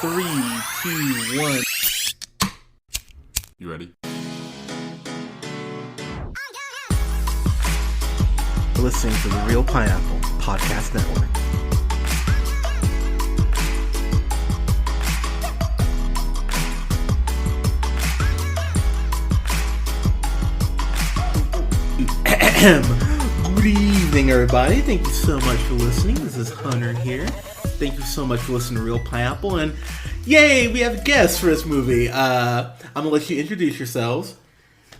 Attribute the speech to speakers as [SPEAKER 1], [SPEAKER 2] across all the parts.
[SPEAKER 1] 3, 2, 1. You ready? You're listening to the Real Pineapple Podcast Network. Good evening, everybody. Thank you so much for listening. This is Hunter here. Thank you so much for listening to Real Pineapple. And yay, we have a guest for this movie. I'm going to let you introduce yourselves.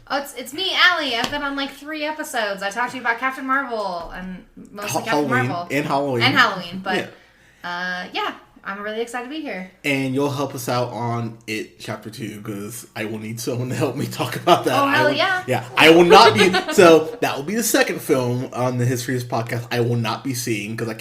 [SPEAKER 2] Oh, it's me, Allie. I've been on like 3 episodes. I talked to you about Captain Marvel and mostly Captain Marvel.
[SPEAKER 1] And Halloween.
[SPEAKER 2] But yeah, I'm really excited to be here.
[SPEAKER 1] And you'll help us out on It Chapter 2 because I will need someone to help me talk about that.
[SPEAKER 2] Oh, hell yeah.
[SPEAKER 1] Yeah, I will not be. So that will be the second film on the History of this podcast I will not be seeing because I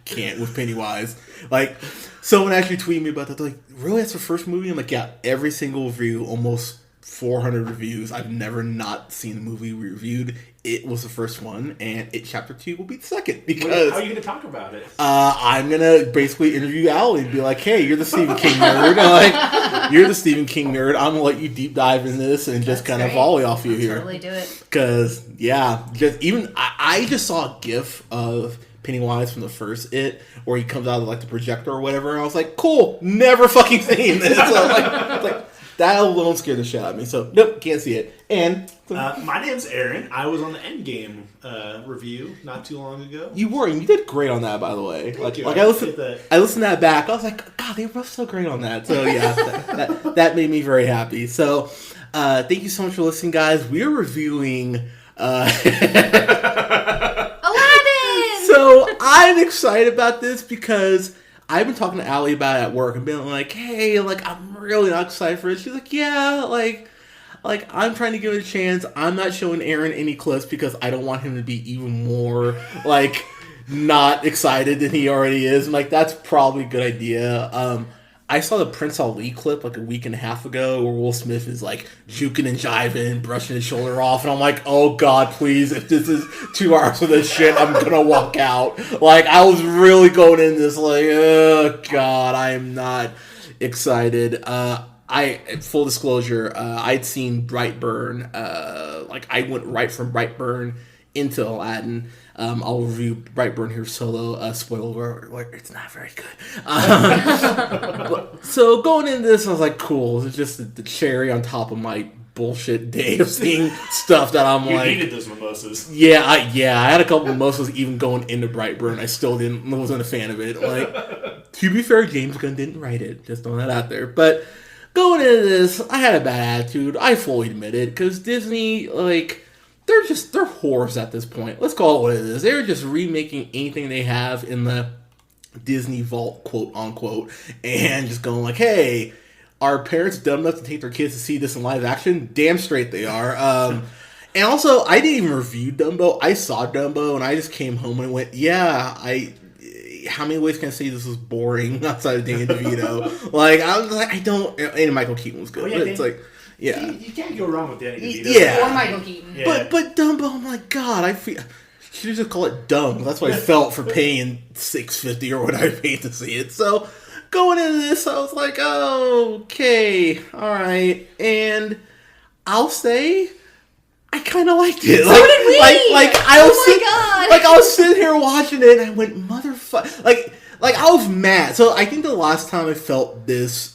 [SPEAKER 1] can't with Pennywise. Like, someone actually tweeted me about that. They're like, really? That's the first movie? I'm like, yeah, every single review, almost 400 reviews. I've never not seen a movie reviewed. It was the first one, and It Chapter 2 will be the second. Because
[SPEAKER 3] how are you going to talk about it?
[SPEAKER 1] I'm going to basically interview Allie and be like, hey, you're the Stephen King nerd. You're the Stephen King nerd. I'm going to let you deep dive in this and just kind of volley off you here.
[SPEAKER 2] Totally do it.
[SPEAKER 1] Because, yeah, I just saw a GIF of Pennywise from the first It, where he comes out of like the projector or whatever, and I was like, cool, never fucking seen this. So, like that alone scared the shit out of me. So, nope, can't see it. And
[SPEAKER 3] my name's Aaron. I was on the Endgame review not too long ago.
[SPEAKER 1] You were, and you did great on that, by the way.
[SPEAKER 3] Thank you.
[SPEAKER 1] I listened to that back. I was like, God, they were both so great on that. So yeah, that made me very happy. So thank you so much for listening, guys. We are reviewing
[SPEAKER 2] Aladdin.
[SPEAKER 1] So I'm excited about this because I've been talking to Allie about it at work and being like, hey, like, I'm really not excited for it. She's like, yeah, like I'm trying to give it a chance. I'm not showing Aaron any clips because I don't want him to be even more, like, not excited than he already is. I'm like, that's probably a good idea. I saw the Prince Ali clip like a week and a half ago where Will Smith is like juking and jiving, brushing his shoulder off, and I'm like, oh God, please, if this is 2 hours of this shit, I'm gonna walk out. Like, I was really going in this like, oh God, I am not excited. Full disclosure, I'd seen Brightburn. Like, I went right from Brightburn into Aladdin. I'll review Brightburn here solo. Spoiler alert, it's not very good. So going into this, I was like, cool. It's just the cherry on top of my bullshit day of seeing stuff that I'm
[SPEAKER 3] you
[SPEAKER 1] like...
[SPEAKER 3] You needed those mimosas.
[SPEAKER 1] Yeah, I had a couple mimosas even going into Brightburn. I still wasn't a fan of it. Like, to be fair, James Gunn didn't write it. Just throwing that out there. But going into this, I had a bad attitude. I fully admit it. Because Disney, like... They're whores at this point. Let's call it what it is. They're just remaking anything they have in the Disney vault, quote unquote, and just going like, hey, are parents dumb enough to take their kids to see this in live action? Damn straight they are. And also, I didn't even review Dumbo. I saw Dumbo, and I just came home and went, yeah, how many ways can I say this was boring outside of Danny DeVito? Like, I was like, I don't... And Michael Keaton was good.
[SPEAKER 3] Oh, yeah,
[SPEAKER 1] but it's like... Yeah,
[SPEAKER 3] you can't go wrong with Danny DeVito.
[SPEAKER 1] Yeah,
[SPEAKER 2] or Michael Keaton.
[SPEAKER 1] Yeah. But Dumbo, I'm like, God, I feel should just call it dumb. That's what I felt for paying $6.50 or what I paid to see it. So going into this, I was like, oh, okay, all right, and I'll say I kind of liked it.
[SPEAKER 2] So did we.
[SPEAKER 1] I was sitting here watching it, and I went, motherfucker, like I was mad. So I think the last time I felt this.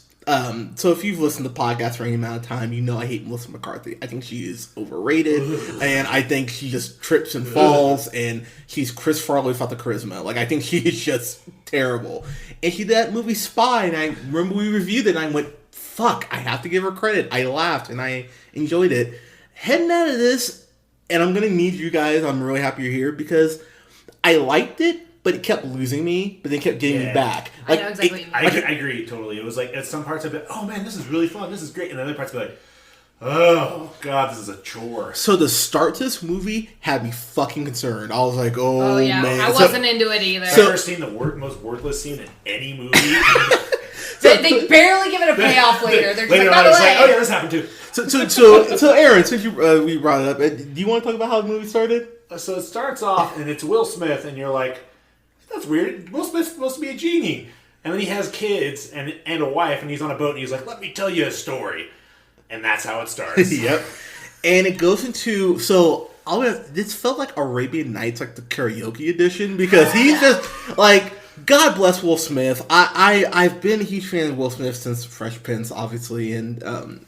[SPEAKER 1] So if you've listened to podcasts for any amount of time, you know I hate Melissa McCarthy. I think she is overrated, and I think she just trips and falls, and she's Chris Farley without the charisma. Like, I think she is just terrible. And she did that movie Spy, and I remember we reviewed it, and I went, fuck, I have to give her credit. I laughed, and I enjoyed it. Heading out of this, and I'm going to need you guys, I'm really happy you're here, because I liked it, but it kept losing me, but they kept getting me back. Like,
[SPEAKER 2] I know exactly what you mean.
[SPEAKER 3] I agree, totally. It was like, at some parts I'd be like, oh man, this is really fun, this is great. And other parts I'd be like, oh God, this is a chore.
[SPEAKER 1] So the start to this movie had me fucking concerned. I was like, oh
[SPEAKER 2] yeah,
[SPEAKER 1] man.
[SPEAKER 2] I wasn't into it either.
[SPEAKER 3] I've never seen the most worthless scene in any movie.
[SPEAKER 2] They barely give it a payoff later. They're just
[SPEAKER 3] later
[SPEAKER 2] like,
[SPEAKER 3] on,
[SPEAKER 2] by the
[SPEAKER 3] it's
[SPEAKER 2] way.
[SPEAKER 3] like, oh yeah, this happened too.
[SPEAKER 1] So Aaron, since we brought it up, do you want to talk about how the movie started?
[SPEAKER 3] So it starts off, and it's Will Smith, and you're like, that's weird. Will Smith's supposed to be a genie. And then he has kids and a wife, and he's on a boat, and he's like, "Let me tell you a story," and that's how it starts.
[SPEAKER 1] Yep. And it goes into this felt like Arabian Nights, like the karaoke edition, because he's just like, God bless Will Smith. I've been a huge fan of Will Smith since Fresh Prince, obviously, and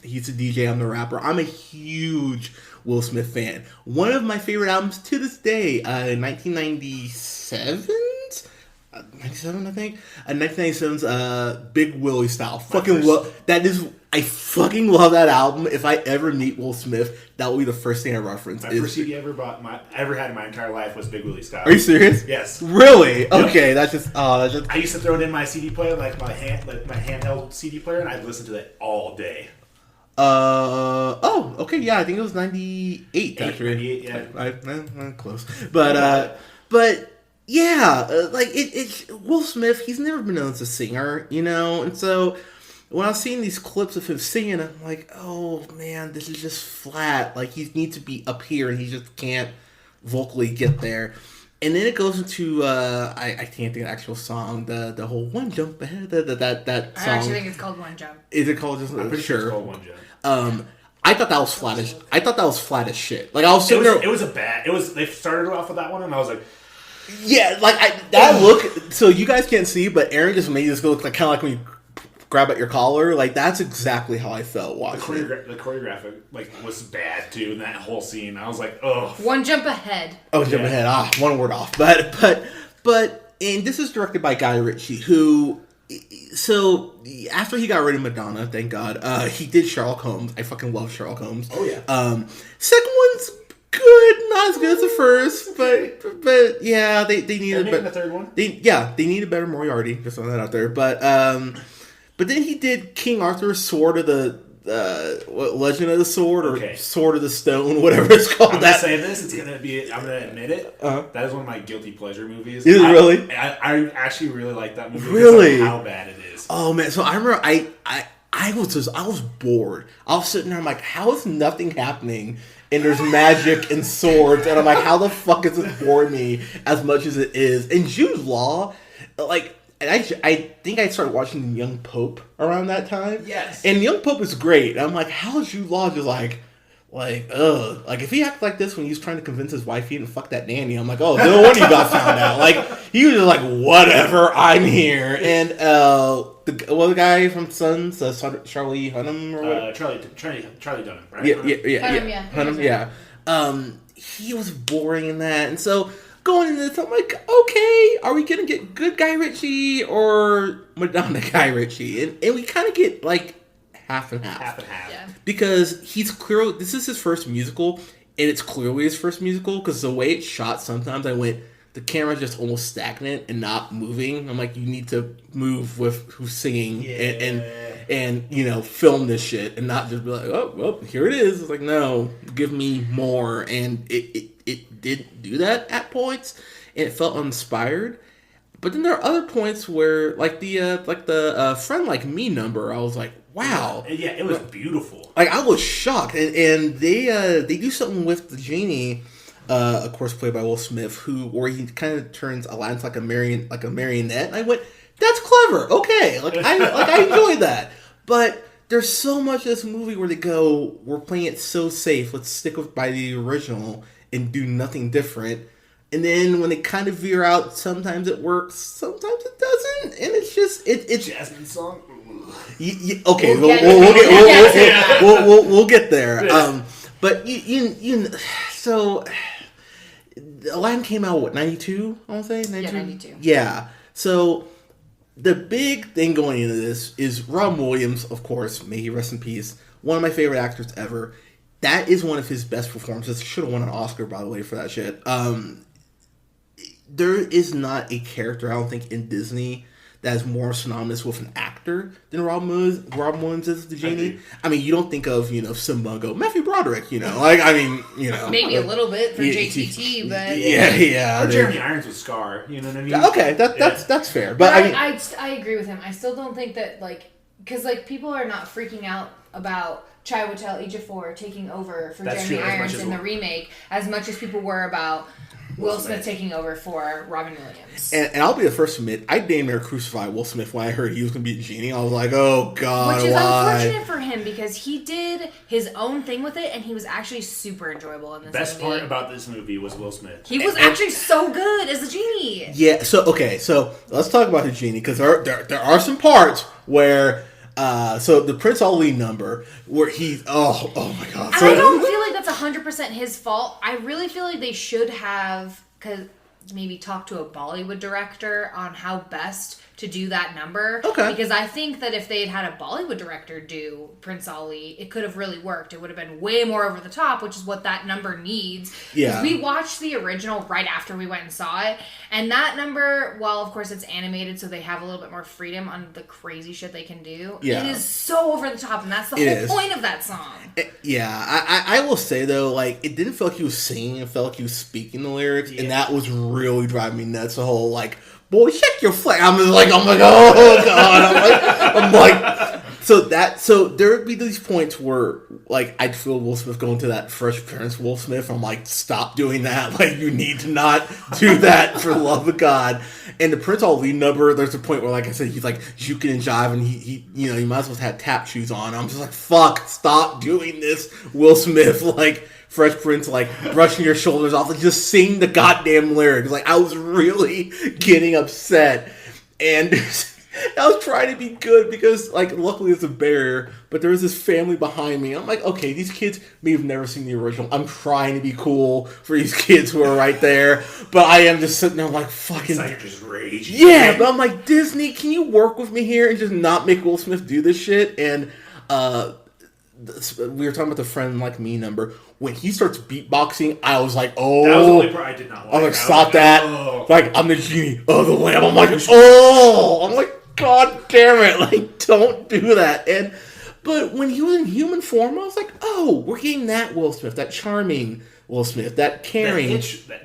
[SPEAKER 1] he's a DJ, I'm the rapper. I'm a huge Will Smith fan. One of my favorite albums to this day, 1997's 97, I think. 1997's Big Willie Style. I fucking love that album. If I ever meet Will Smith, that will be the first thing I reference.
[SPEAKER 3] My first CD I ever had in my entire life was Big Willie Style.
[SPEAKER 1] Are you serious?
[SPEAKER 3] Yes.
[SPEAKER 1] Really?
[SPEAKER 3] Yep.
[SPEAKER 1] Okay, that's just.
[SPEAKER 3] I used to throw it in my CD player, like my handheld CD player, and I'd listen to that all day.
[SPEAKER 1] Okay, yeah, I think it was 98, actually.
[SPEAKER 3] 98, yeah.
[SPEAKER 1] I'm close. But yeah, it's Will Smith, he's never been known as a singer, and so when I was seeing these clips of him singing, I'm like, oh man, this is just flat. Like, he needs to be up here, and he just can't vocally get there. And then it goes into I can't think of the actual song, the whole One Jump Ahead, that song.
[SPEAKER 2] I actually think it's called One Jump.
[SPEAKER 1] Is it called just?
[SPEAKER 3] I'm pretty sure it's called One Jump.
[SPEAKER 1] I thought that was flat as shit. Like, I was sitting there.
[SPEAKER 3] They started off with that one, and I was like,
[SPEAKER 1] yeah, like look. So you guys can't see, but Aaron just made this look like kind of like when you grab at your collar. Like, that's exactly how I felt watching it.
[SPEAKER 3] The choreographic was bad too in that whole scene. I was like, oh.
[SPEAKER 2] One Jump Ahead.
[SPEAKER 1] Oh, Jump Ahead. One word off. But and this is directed by Guy Ritchie, who. So after he got rid of Madonna, thank God, he did Sherlock Holmes. I fucking love Sherlock Holmes.
[SPEAKER 3] Oh yeah.
[SPEAKER 1] Second one's good, not as good as the first, but yeah, they needed
[SPEAKER 3] the third one.
[SPEAKER 1] They need a better Moriarty. Just throwing that out there. But then he did King Arthur's Sword of the Legend of the Sword or Sword of the Stone, whatever it's called.
[SPEAKER 3] I'm gonna say this. I'm gonna admit it. That is one of my guilty pleasure movies.
[SPEAKER 1] Is it really?
[SPEAKER 3] I actually really like that movie.
[SPEAKER 1] Really?
[SPEAKER 3] Because of how bad it is.
[SPEAKER 1] Oh man! So I remember I was bored. I was sitting there. I'm like, how is nothing happening? And there's magic and swords, and I'm like, how the fuck is this boring me as much as it is? And Jude Law, like. And I think I started watching Young Pope around that time.
[SPEAKER 3] Yes.
[SPEAKER 1] And Young Pope is great. And I'm like, how is Jude Law just ugh. Like, if he acted like this when he was trying to convince his wife he didn't fuck that nanny, I'm like, oh, no wonder you got found out. Like, he was just like, whatever, I'm here. And the guy from Sons, Charlie Hunnam or what?
[SPEAKER 3] Charlie Dunham, right?
[SPEAKER 1] Yeah.
[SPEAKER 2] Hunnam,
[SPEAKER 1] yeah. He was boring in that. And so going into this, I'm like, okay, are we going to get good Guy Ritchie or Madonna Guy Ritchie? And we kind of get, like, half and half.
[SPEAKER 3] Half and half.
[SPEAKER 2] Yeah.
[SPEAKER 1] Because this is his first musical, and it's clearly his first musical, because the way it's shot, sometimes I went, the camera's just almost stagnant and not moving. I'm like, you need to move with who's singing and film this shit and not just be like, oh, well, here it is. It's like, no, give me more. And it didn't do that at points, and it felt uninspired. But then there are other points where, like the Friend Like Me number, I was like, wow.
[SPEAKER 3] Yeah, it was beautiful.
[SPEAKER 1] Like, I was shocked. And they do something with the genie, of course, played by Will Smith, where he kind of turns Aladdin into like a marionette. And I went, that's clever. Okay, I enjoyed that. But there's so much of this movie where they go, we're playing it so safe. Let's stick by the original and do nothing different. And then when they kind of veer out, sometimes it works, sometimes it doesn't, and it's just it's
[SPEAKER 3] Jasmine song.
[SPEAKER 1] Okay, we'll get there. But so Aladdin came out, what, 92? I want to say 92.
[SPEAKER 2] Yeah, 92.
[SPEAKER 1] Yeah. So the big thing going into this is Robin Williams, of course, may he rest in peace. One of my favorite actors ever. That is one of his best performances. Should have won an Oscar, by the way, for that shit. There is not a character, I don't think, in Disney that is more synonymous with an actor than Robin Williams is the genie. I mean, you don't think of, Simba and go, Matthew Broderick, Maybe
[SPEAKER 2] a little bit for JTT, but...
[SPEAKER 1] Yeah.
[SPEAKER 3] Or Jeremy Irons with Scar, you know what I mean?
[SPEAKER 1] Okay, that's fair. But
[SPEAKER 2] I agree with him. I still don't think that, because, people are not freaking out about Chiwetel Ejiofor taking over for Jeremy Irons in the remake as much as people were about Will Smith taking over for Robin Williams.
[SPEAKER 1] And I'll be the first to admit, I damn near crucified Will Smith when I heard he was going to be the genie. I was like, oh, God,
[SPEAKER 2] Which is
[SPEAKER 1] why?
[SPEAKER 2] unfortunate for him because he did his own thing with it and he was actually super enjoyable in this movie.
[SPEAKER 3] Best part about this movie was Will Smith.
[SPEAKER 2] He was actually so good as the genie.
[SPEAKER 1] Yeah, so let's talk about the genie, because there are some parts where... so the Prince Ali number where oh my god.
[SPEAKER 2] And I don't feel like that's 100% his fault. I really feel like they should have maybe talk to a Bollywood director on how best to do that number.
[SPEAKER 1] Okay.
[SPEAKER 2] Because I think that if they had a Bollywood director do Prince Ali, it could have really worked. It would have been way more over the top, which is what that number needs.
[SPEAKER 1] Yeah.
[SPEAKER 2] We watched the original right after we went and saw it. And that number, while of course it's animated so they have a little bit more freedom on the crazy shit they can do,
[SPEAKER 1] yeah.
[SPEAKER 2] it is so over the top. And that's the whole point of that song.
[SPEAKER 1] I will say though, like, it didn't feel like he was singing. It felt like he was speaking the lyrics. Yeah. And that was really driving me nuts. The whole, like, boy, check your flag. I'm just like, oh my god. I'm like, so there would be these points where, like, I'd feel Will Smith going to that Fresh Prince Will Smith. I'm like, stop doing that. Like, you need to not do that for the love of God. And the Prince Ali number, there's a point where, like I said, he's like juking and jive, and he you might as well have tap shoes on. I'm just like, fuck, stop doing this, Will Smith. Like, Fresh Prince, like, brushing your shoulders off, like, just sing the goddamn lyrics. Like, I was really getting upset. And I was trying to be good because, like, luckily it's a barrier, but there was this family behind me. I'm like, okay, these kids may have never seen the original. I'm trying to be cool for these kids who are right there, but I am just sitting there like, fucking...
[SPEAKER 3] It's like you're just raging.
[SPEAKER 1] Yeah, but I'm like, Disney, can you work with me here and just not make Will Smith do this shit? And, we were talking about the Friend Like Me number. When he starts beatboxing, I was like, oh.
[SPEAKER 3] That was the only part I did not like.
[SPEAKER 1] I was like, stop that.
[SPEAKER 3] Oh.
[SPEAKER 1] Like, I'm the genie of the lamp. I'm like, oh. I'm like, God damn it. Like, don't do that. But when he was in human form, I was like, oh, we're getting that Will Smith, that charming Will Smith, that caring.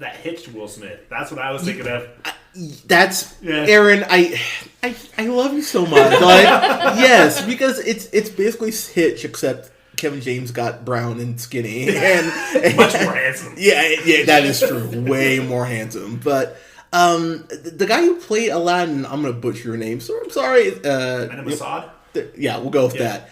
[SPEAKER 3] That hitched Will Smith. That's what I was thinking of.
[SPEAKER 1] Aaron, I love you so much. Like, yes, because it's basically Hitch, except Kevin James got brown and skinny and
[SPEAKER 3] much more handsome.
[SPEAKER 1] Yeah, that is true. Way more handsome. But the guy who played Aladdin, I'm gonna butcher your name, so I'm sorry.
[SPEAKER 3] Assad?
[SPEAKER 1] Yeah, we'll go with that.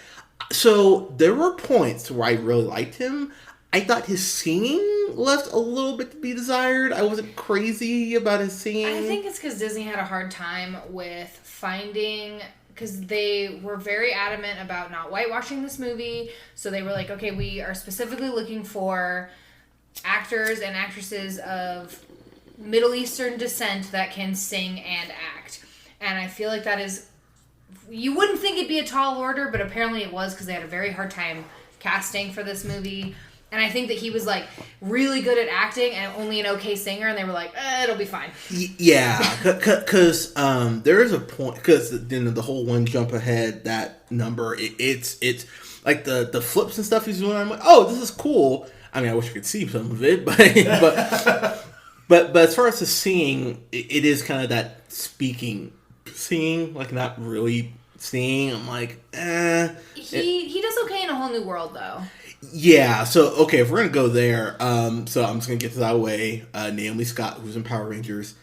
[SPEAKER 1] So there were points where I really liked him. I thought his singing left a little bit to be desired. I wasn't crazy about his singing.
[SPEAKER 2] I think it's because Disney had a hard time with finding... Because they were very adamant about not whitewashing this movie. So they were like, okay, we are specifically looking for actors and actresses of Middle Eastern descent that can sing and act. And I feel like that is... You wouldn't think it'd be a tall order, but apparently it was because they had a very hard time casting for this movie. And I think that he was, like, really good at acting and only an okay singer, and they were like, it'll be fine.
[SPEAKER 1] Yeah, because there is a point, because the whole one jump ahead, that number, it's like the flips and stuff he's doing, I'm like, oh, this is cool. I mean, I wish I could see some of it, but as far as the singing, it is kind of that singing, like not really singing. I'm like,
[SPEAKER 2] He does okay in A Whole New World, though.
[SPEAKER 1] Yeah, so, okay, if we're going to go there, so I'm just going to get this out of the way. Naomi Scott, who's in Power Rangers,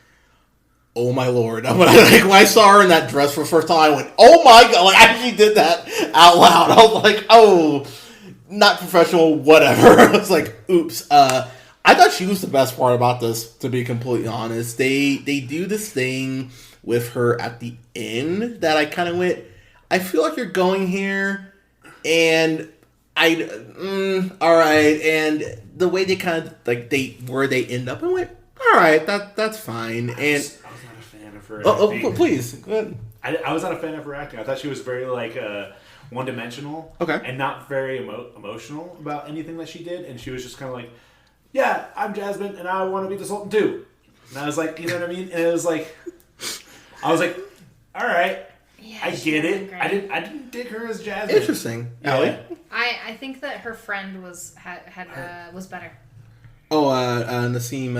[SPEAKER 1] oh my lord. When I saw her in that dress for the first time, I went, oh my god, like, I actually did that out loud. I was like, oh, not professional, whatever. I was like, oops. I thought she was the best part about this, to be completely honest. They do this thing with her at the end that I kind of went, I feel like you're going here, and... all right, and the way they kind of where they end up, I went, all right, that's fine. And
[SPEAKER 3] I was not a fan of her.
[SPEAKER 1] Oh, please, go ahead.
[SPEAKER 3] I was not a fan of her acting. I thought she was very one-dimensional,
[SPEAKER 1] okay,
[SPEAKER 3] and not very emotional about anything that she did. And she was just kind of like, yeah, I'm Jasmine, and I want to be the Sultan too. And I was like, you know what I mean? And it was like, I was like, all right. Yeah, I get it. I didn't dig her as Jasmine.
[SPEAKER 1] Interesting,
[SPEAKER 3] yeah.
[SPEAKER 1] Allie.
[SPEAKER 2] I think that her friend was better.
[SPEAKER 1] Oh, Nassim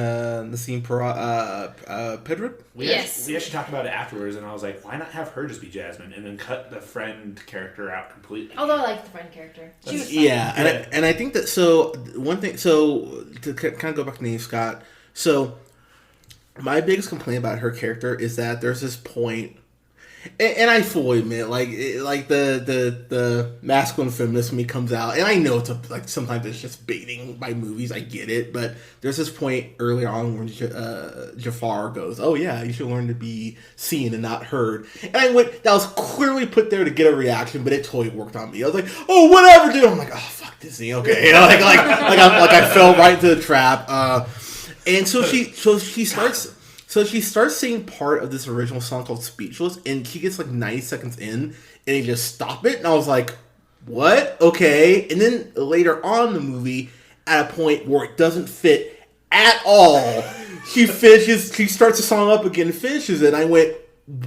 [SPEAKER 1] Pedrad?
[SPEAKER 2] Yes.
[SPEAKER 3] We actually talked about it afterwards, and I was like, why not have her just be Jasmine and then cut the friend character out completely?
[SPEAKER 2] Although I liked the friend character. She was fun.
[SPEAKER 1] Yeah, and I think that, so, one thing, so, to kind of go back to Nate Scott, so, my biggest complaint about her character is that there's this point, and I fully admit, like the masculine feminist in me comes out, and I know it's like sometimes it's just baiting by movies. I get it, but there's this point earlier on when Jafar goes, "Oh yeah, you should learn to be seen and not heard." And I went, that was clearly put there to get a reaction, but it totally worked on me. I was like, "Oh, whatever, dude." I'm like, "Oh fuck Disney, okay." You know, I fell right into the trap. And so she starts. So she starts singing part of this original song called Speechless, and she gets like 90 seconds in, and they just stop it, and I was like, what? Okay. And then later on in the movie, at a point where it doesn't fit at all, she starts the song up again and finishes it, and I went,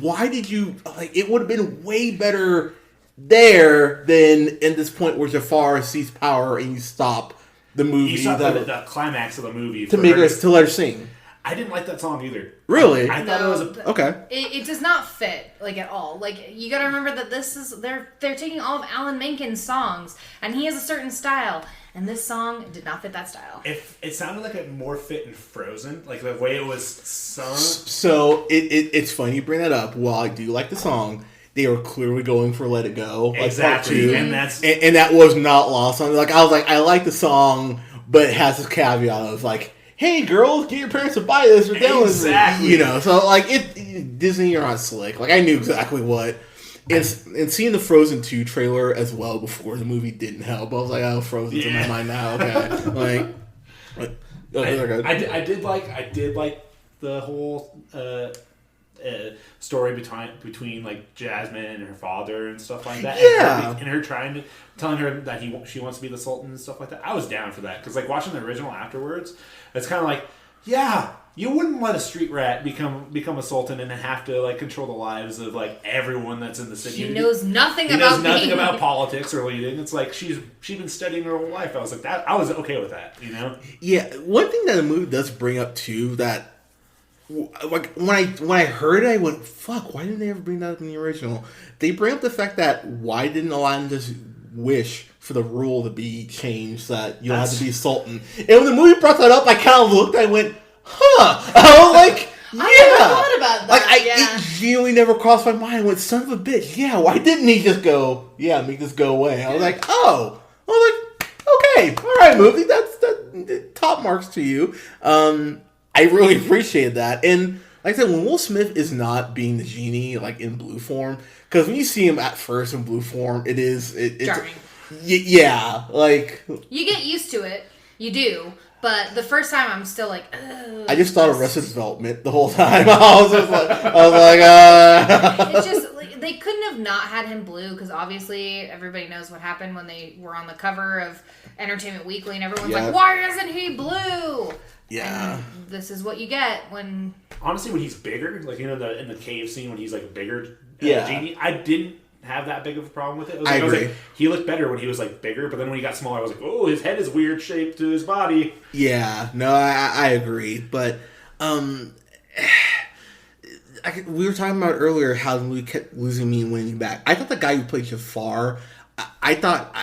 [SPEAKER 1] why did you, like, it would have been way better there than in this point where Jafar sees power and you stop the movie.
[SPEAKER 3] You saw the climax of the movie.
[SPEAKER 1] To let her sing.
[SPEAKER 3] I didn't like that song either.
[SPEAKER 1] Really?
[SPEAKER 3] I thought it was
[SPEAKER 1] okay.
[SPEAKER 2] It does not fit like at all. Like you got to remember that they're taking all of Alan Menken's songs, and he has a certain style, and this song did not fit that style.
[SPEAKER 3] It sounded like it more fit in Frozen, like the way it was sung.
[SPEAKER 1] So it's funny you bring that up. While I do like the song, they were clearly going for "Let It Go," like
[SPEAKER 3] exactly,
[SPEAKER 1] part 2,
[SPEAKER 3] and
[SPEAKER 1] that was not lost on me. Like I was like, I like the song, but it has this caveat of like, hey girls, get your parents to buy this or download
[SPEAKER 3] exactly.
[SPEAKER 1] it. You know, so like Disney, you're not slick. Like I knew exactly what. And seeing the Frozen 2 trailer as well before the movie didn't help. I was like, oh, Frozen's in my mind now. Okay,
[SPEAKER 3] I did like the whole story between like Jasmine and her father and stuff like that.
[SPEAKER 1] Yeah,
[SPEAKER 3] and her telling her that she wants to be the Sultan and stuff like that. I was down for that because like watching the original afterwards, it's kind of like, yeah, you wouldn't let a street rat become a sultan and have to like control the lives of like everyone that's in the city.
[SPEAKER 2] He knows nothing about
[SPEAKER 3] politics or leading. It's like she's been studying her whole life. I was like that. I was okay with that. You know.
[SPEAKER 1] Yeah, one thing that the movie does bring up too that. Like when I heard it, I went, "Fuck! Why didn't they ever bring that up in the original?" They bring up the fact that why didn't Aladdin just wish for the rule to be changed so that you don't have to be Sultan? And when the movie brought that up, I kind of looked. I went, "Huh?" I was like, "Yeah."
[SPEAKER 2] I never thought about that.
[SPEAKER 1] Like it genuinely never crossed my mind. I went, "Son of a bitch! Yeah, why didn't he just go? Yeah, make this go away?" I was like, "Oh." I was like, "Okay, all right, movie. That's top marks to you." I really appreciated that. And like I said, when Will Smith is not being the genie, like in blue form, because when you see him at first in blue form, it's
[SPEAKER 2] charming.
[SPEAKER 1] Yeah, like
[SPEAKER 2] you get used to it. You do. But the first time, I'm still like, ugh.
[SPEAKER 1] I just thought of Arrested Development the whole time. I was like,
[SPEAKER 2] It's just, like, they couldn't have not had him blue, because obviously everybody knows what happened when they were on the cover of Entertainment Weekly, and everyone's like, why isn't he blue?
[SPEAKER 1] Yeah.
[SPEAKER 2] And this is what you get when...
[SPEAKER 3] Honestly, when he's bigger, like, you know, in the cave scene when he's, like, bigger, genie, I didn't have that big of a problem with it.
[SPEAKER 1] I agree.
[SPEAKER 3] was like, he looked better when he was like bigger, but then when he got smaller, I was like, oh, his head is weird shaped to his body.
[SPEAKER 1] Yeah, no, I agree, but we were talking about earlier how the movie kept losing me and winning back. I thought the guy who played Jafar, I thought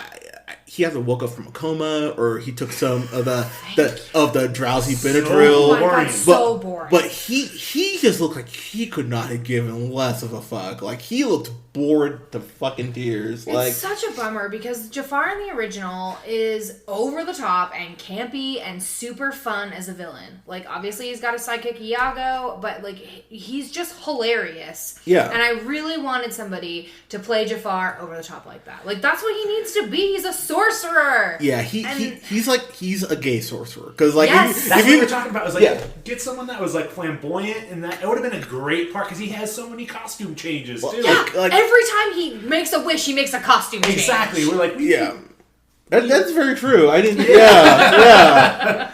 [SPEAKER 1] he either woke up from a coma or he took some of the drowsy Benadryl.
[SPEAKER 2] So boring.
[SPEAKER 1] But he just looked like he could not have given less of a fuck. Like he looked bored to fucking tears.
[SPEAKER 2] It's such a bummer because Jafar in the original is over the top and campy and super fun as a villain. Like obviously he's got a sidekick Iago, but like he's just hilarious.
[SPEAKER 1] Yeah.
[SPEAKER 2] And I really wanted somebody to play Jafar over the top like that. Like that's what he needs to be. He's a sorcerer.
[SPEAKER 1] Yeah, he's a gay sorcerer because like
[SPEAKER 2] yes.
[SPEAKER 3] That's what we were talking about. It was like get someone that was like flamboyant, and that it would have been a great part because he has so many costume changes too.
[SPEAKER 2] Yeah, every time he makes a wish, he makes a costume change.
[SPEAKER 3] Exactly. We're like,
[SPEAKER 1] that's very true. I didn't. Yeah.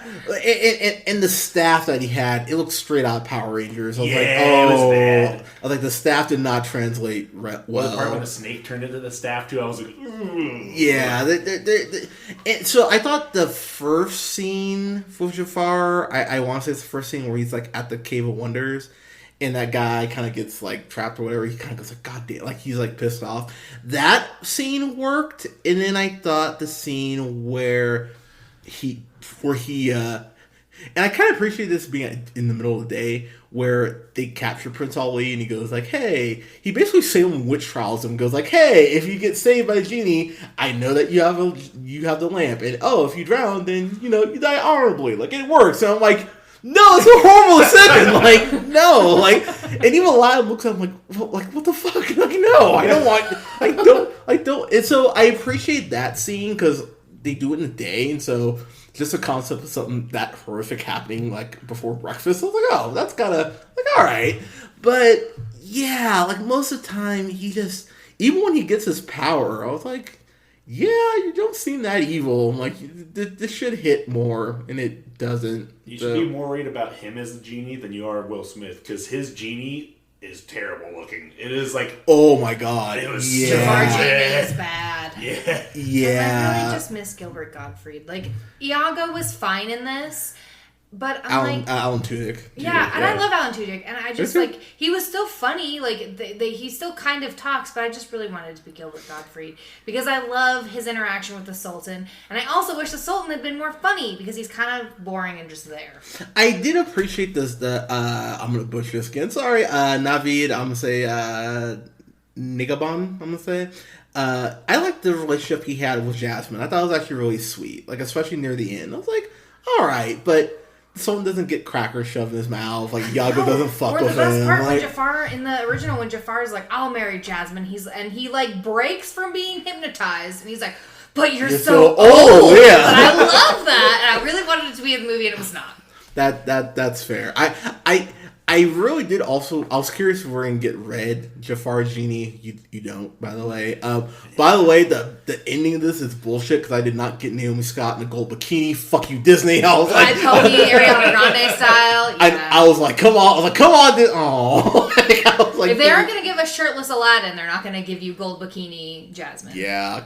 [SPEAKER 1] And the staff that he had, it looked straight out Power Rangers. I was like,
[SPEAKER 3] it was bad.
[SPEAKER 1] I was like, the staff did not translate well.
[SPEAKER 3] The part when the snake turned into the staff too, I was like,
[SPEAKER 1] yeah. And so I thought the first scene with Jafar, I want to say it's the first scene where he's like at the Cave of Wonders. And that guy kind of gets like trapped or whatever. He kind of goes like, God damn, like he's like pissed off. That scene worked. And then I thought the scene where he And I kind of appreciate this being in the middle of the day where they capture Prince Ali and he goes like, hey, he basically Salem witch trials him, goes like, hey, if you get saved by a genie, I know that you have the lamp. And if you drown, then, you die honorably. Like, it works. And I'm like, no, it's a horrible decision. Like, no. Like, and even Aladdin looks at him like, what the fuck? Like, no, I don't. And so I appreciate that scene because they do it in the day. And so just the concept of something that horrific happening like before breakfast, I was like, oh, that's gotta, like, all right. But yeah, like most of the time, even when he gets his power, I was like, yeah, you don't seem that evil. I'm like, this should hit more, and it doesn't.
[SPEAKER 3] You should be more worried about him as the genie than you are Will Smith, because his genie is terrible looking. It is like,
[SPEAKER 1] oh my god,
[SPEAKER 3] it was
[SPEAKER 2] Jafar Genie is bad.
[SPEAKER 1] Yeah.
[SPEAKER 2] I really just miss Gilbert Gottfried. Like, Iago was fine in this, but I'm
[SPEAKER 1] Alan Tudyk.
[SPEAKER 2] Yeah, and I love Alan Tudyk, and I just, like, he was still funny, like, he still kind of talks, but I just really wanted it to be Gilbert Gottfried, because I love his interaction with the Sultan, and I also wish the Sultan had been more funny, because he's kind of boring and just there.
[SPEAKER 1] I did appreciate I'm gonna butcher this again, sorry, Navid, I'm gonna say, Nigabon, I'm gonna say. I liked the relationship he had with Jasmine. I thought it was actually really sweet, like, especially near the end. I was like, alright, but someone doesn't get crackers shoved in his mouth. Like, Iago doesn't fuck with him.
[SPEAKER 2] Or the best part
[SPEAKER 1] like,
[SPEAKER 2] when Jafar, in the original, when Jafar is like, I'll marry Jasmine, he like breaks from being hypnotized, and he's like, but you're so old.
[SPEAKER 1] Yeah.
[SPEAKER 2] But I love that, and I really wanted it to be in the movie, and it was not.
[SPEAKER 1] That's fair. I really did also. I was curious if we're gonna get Red Jafar Genie. You don't, by the way. By the way, the ending of this is bullshit because I did not get Naomi Scott in a gold bikini. Fuck you, Disney. I was like,
[SPEAKER 2] Pony, Ariana Grande style. Yeah.
[SPEAKER 1] I was like, come on. I was like, come on. Oh, I was like,
[SPEAKER 2] if they aren't gonna give us shirtless Aladdin, they're not gonna give you gold bikini Jasmine.
[SPEAKER 1] Yeah,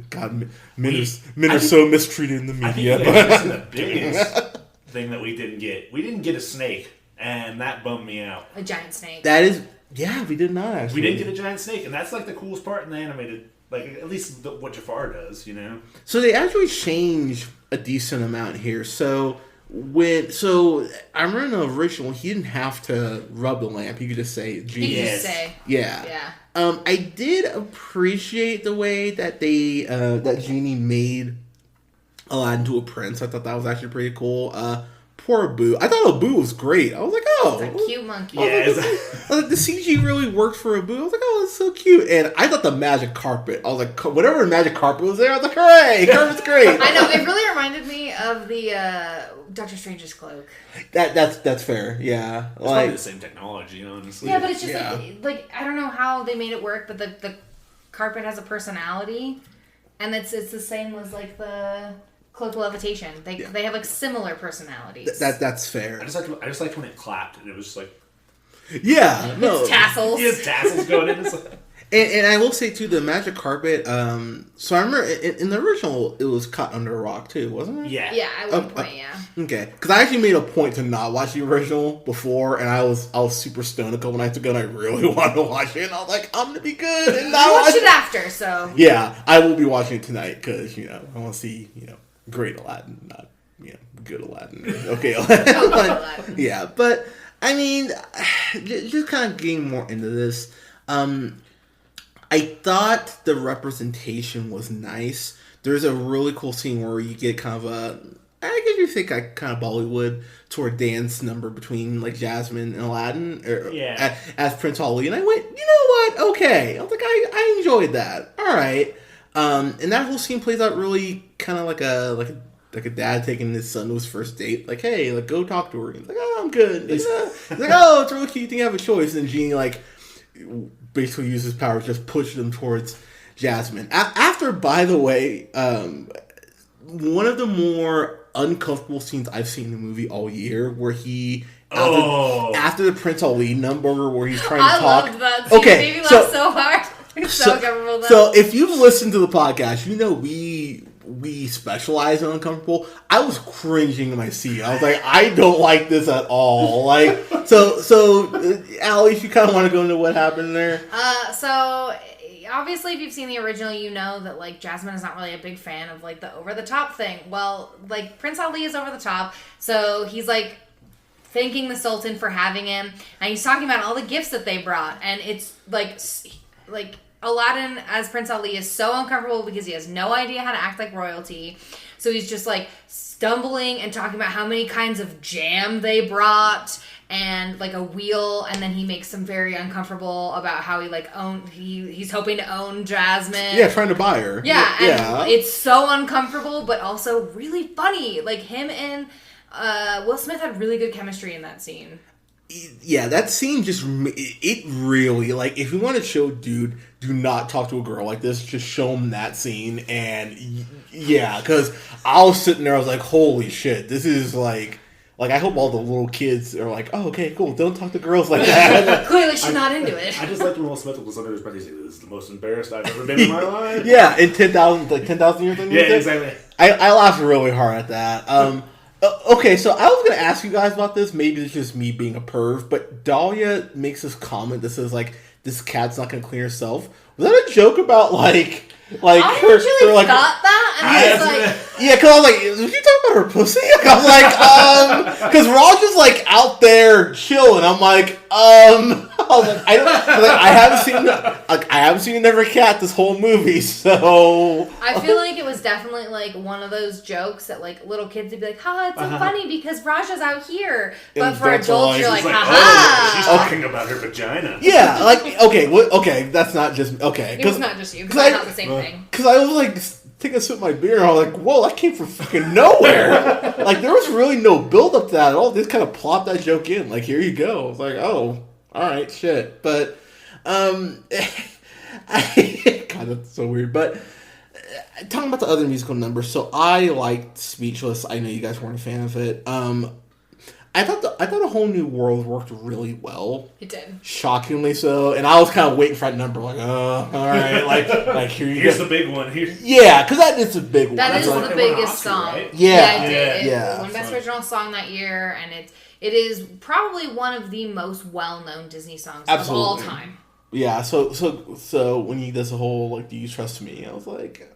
[SPEAKER 1] God, men are so mistreated in the media.
[SPEAKER 3] I think that's the biggest thing that we didn't get. We didn't get a snake. And that bummed me out.
[SPEAKER 2] A giant snake.
[SPEAKER 1] That is, yeah, we did not actually.
[SPEAKER 3] We didn't get a giant snake, and that's like the coolest part in the animated, like at least what Jafar does, you know.
[SPEAKER 1] So they actually change a decent amount here. So I remember in the original, he didn't have to rub the lamp. He could just say genie.
[SPEAKER 2] He could just say.
[SPEAKER 1] Yeah. I did appreciate the way that they that Genie made Aladdin to a prince. I thought that was actually pretty cool. Poor Abu. I thought Abu was great. I was like, oh.
[SPEAKER 2] It's a cute monkey.
[SPEAKER 1] Yeah. The CG really worked for Abu. I was like, oh, that's so cute. And I thought the magic carpet, I was like, whatever the magic carpet was there, I was like, hooray, carpet's great.
[SPEAKER 2] I know, it really reminded me of the Doctor Strange's cloak.
[SPEAKER 1] That's fair, yeah.
[SPEAKER 3] It's probably the same technology, honestly.
[SPEAKER 2] Yeah, but it's just like I don't know how they made it work, but the carpet has a personality, and it's the same as like the Cloak of Levitation. They have like similar personalities.
[SPEAKER 1] That's fair. I
[SPEAKER 3] just liked when it clapped and it was just like,
[SPEAKER 1] yeah, no,
[SPEAKER 2] it's tassels.
[SPEAKER 3] He has tassels going in. It's like,
[SPEAKER 1] and I will say too, the magic carpet. So I remember in the original, it was cut under a rock too, wasn't it?
[SPEAKER 3] Yeah.
[SPEAKER 2] Yeah, at one point, yeah.
[SPEAKER 1] Okay, because I actually made a point to not watch the original before, and I was super stoned a couple nights ago, and I really wanted to watch it, and I was like, I'm gonna be good and not
[SPEAKER 2] watch it after. So
[SPEAKER 1] yeah, I will be watching it tonight because I want to see great Aladdin, not good Aladdin. Okay, Aladdin. Yeah, but I mean, just kind of getting more into this. I thought the representation was nice. There's a really cool scene where you get kind of I guess you think kind of Bollywood toward dance number between like Jasmine and Aladdin, as Prince Ali, and I went, you know what? Okay, I was like, I enjoyed that. All right. And that whole scene plays out really kind of like a dad taking his son to his first date. Like, hey, like go talk to her. He's like, oh, I'm good. He's like, oh, it's really cute. You think you have a choice? And Genie like basically uses power to just push them towards Jasmine. After, by the way, one of the more uncomfortable scenes I've seen in the movie all year, where he. After the Prince Ali number, where he's trying to talk. I loved that scene. Okay, it made me laugh so hard. So if you've listened to the podcast, we we specialize in uncomfortable, I was cringing in my seat. I was like, I don't like this at all. Like, so Allie, if you kind of want to go into what happened there.
[SPEAKER 2] So obviously, if you've seen the original, you know that like Jasmine is not really a big fan of like the over the top thing. Well, like Prince Ali is over the top, so he's like thanking the Sultan for having him, and he's talking about all the gifts that they brought, and it's like Aladdin as Prince Ali is so uncomfortable because he has no idea how to act like royalty. So he's just like stumbling and talking about how many kinds of jam they brought and like a wheel, and then he makes them very uncomfortable about how he's hoping to own Jasmine.
[SPEAKER 1] Yeah, trying to buy her.
[SPEAKER 2] Yeah, and it's so uncomfortable but also really funny. Like him and Will Smith had really good chemistry in that scene.
[SPEAKER 1] Yeah, that scene it really, like, if you want to show dude, do not talk to a girl like this, just show him that scene, and yeah, because I was sitting there, I was like, holy shit, this is like, I hope all the little kids are like, oh, okay, cool, don't talk to girls like that.
[SPEAKER 2] Clearly she's not into it.
[SPEAKER 3] I just like when Will Smith was under his breath, he's like, this is the most embarrassed I've ever been in my life.
[SPEAKER 1] Yeah, in 10,000 years.
[SPEAKER 3] Yeah, exactly.
[SPEAKER 1] I laughed really hard at that. Okay, so I was going to ask you guys about this. Maybe it's just me being a perv, but Dahlia makes this comment that says, like, this cat's not going to clean herself. Was that a joke about, like
[SPEAKER 2] I actually
[SPEAKER 1] like,
[SPEAKER 2] thought that, and I was like...
[SPEAKER 1] Yeah, because I was like, was you talking about her pussy? I was like, because Raj is, like, out there chilling. I'm like, I was like, I haven't seen Never Cat this whole movie, so...
[SPEAKER 2] I feel like it was definitely, like, one of those jokes that, like, little kids would be like, ha, it's so funny because Raja's out here. But
[SPEAKER 1] and
[SPEAKER 2] for adults, you're like, ha-ha.
[SPEAKER 3] Oh, she's talking about her vagina.
[SPEAKER 1] Yeah, like, okay, that's not just... Okay.
[SPEAKER 2] It was not just you, because I thought the same thing.
[SPEAKER 1] Because I was, like, taking a sip of my beer, and I was like, whoa, that came from fucking nowhere. Like, there was really no build-up to that at all. They just kind of plopped that joke in. Like, here you go. I was like, oh... Alright, shit. But, God, that's so weird. But, talking about the other musical numbers, so I liked Speechless. I know you guys weren't a fan of it. I thought A Whole New World worked really well.
[SPEAKER 2] It did.
[SPEAKER 1] Shockingly so. And I was kind of waiting for that number, like, alright, like here you
[SPEAKER 3] Here's
[SPEAKER 1] go.
[SPEAKER 3] the big one.
[SPEAKER 1] Yeah, because that is a big one.
[SPEAKER 2] That is
[SPEAKER 1] like,
[SPEAKER 2] the biggest
[SPEAKER 3] Oscar,
[SPEAKER 2] song.
[SPEAKER 3] right?
[SPEAKER 2] Yeah, it did.
[SPEAKER 1] Yeah.
[SPEAKER 2] It won Best Original Song that year, and it is probably one of the most well-known Disney songs of all time.
[SPEAKER 1] Yeah, so when he does the whole, like, do you trust me? I was like,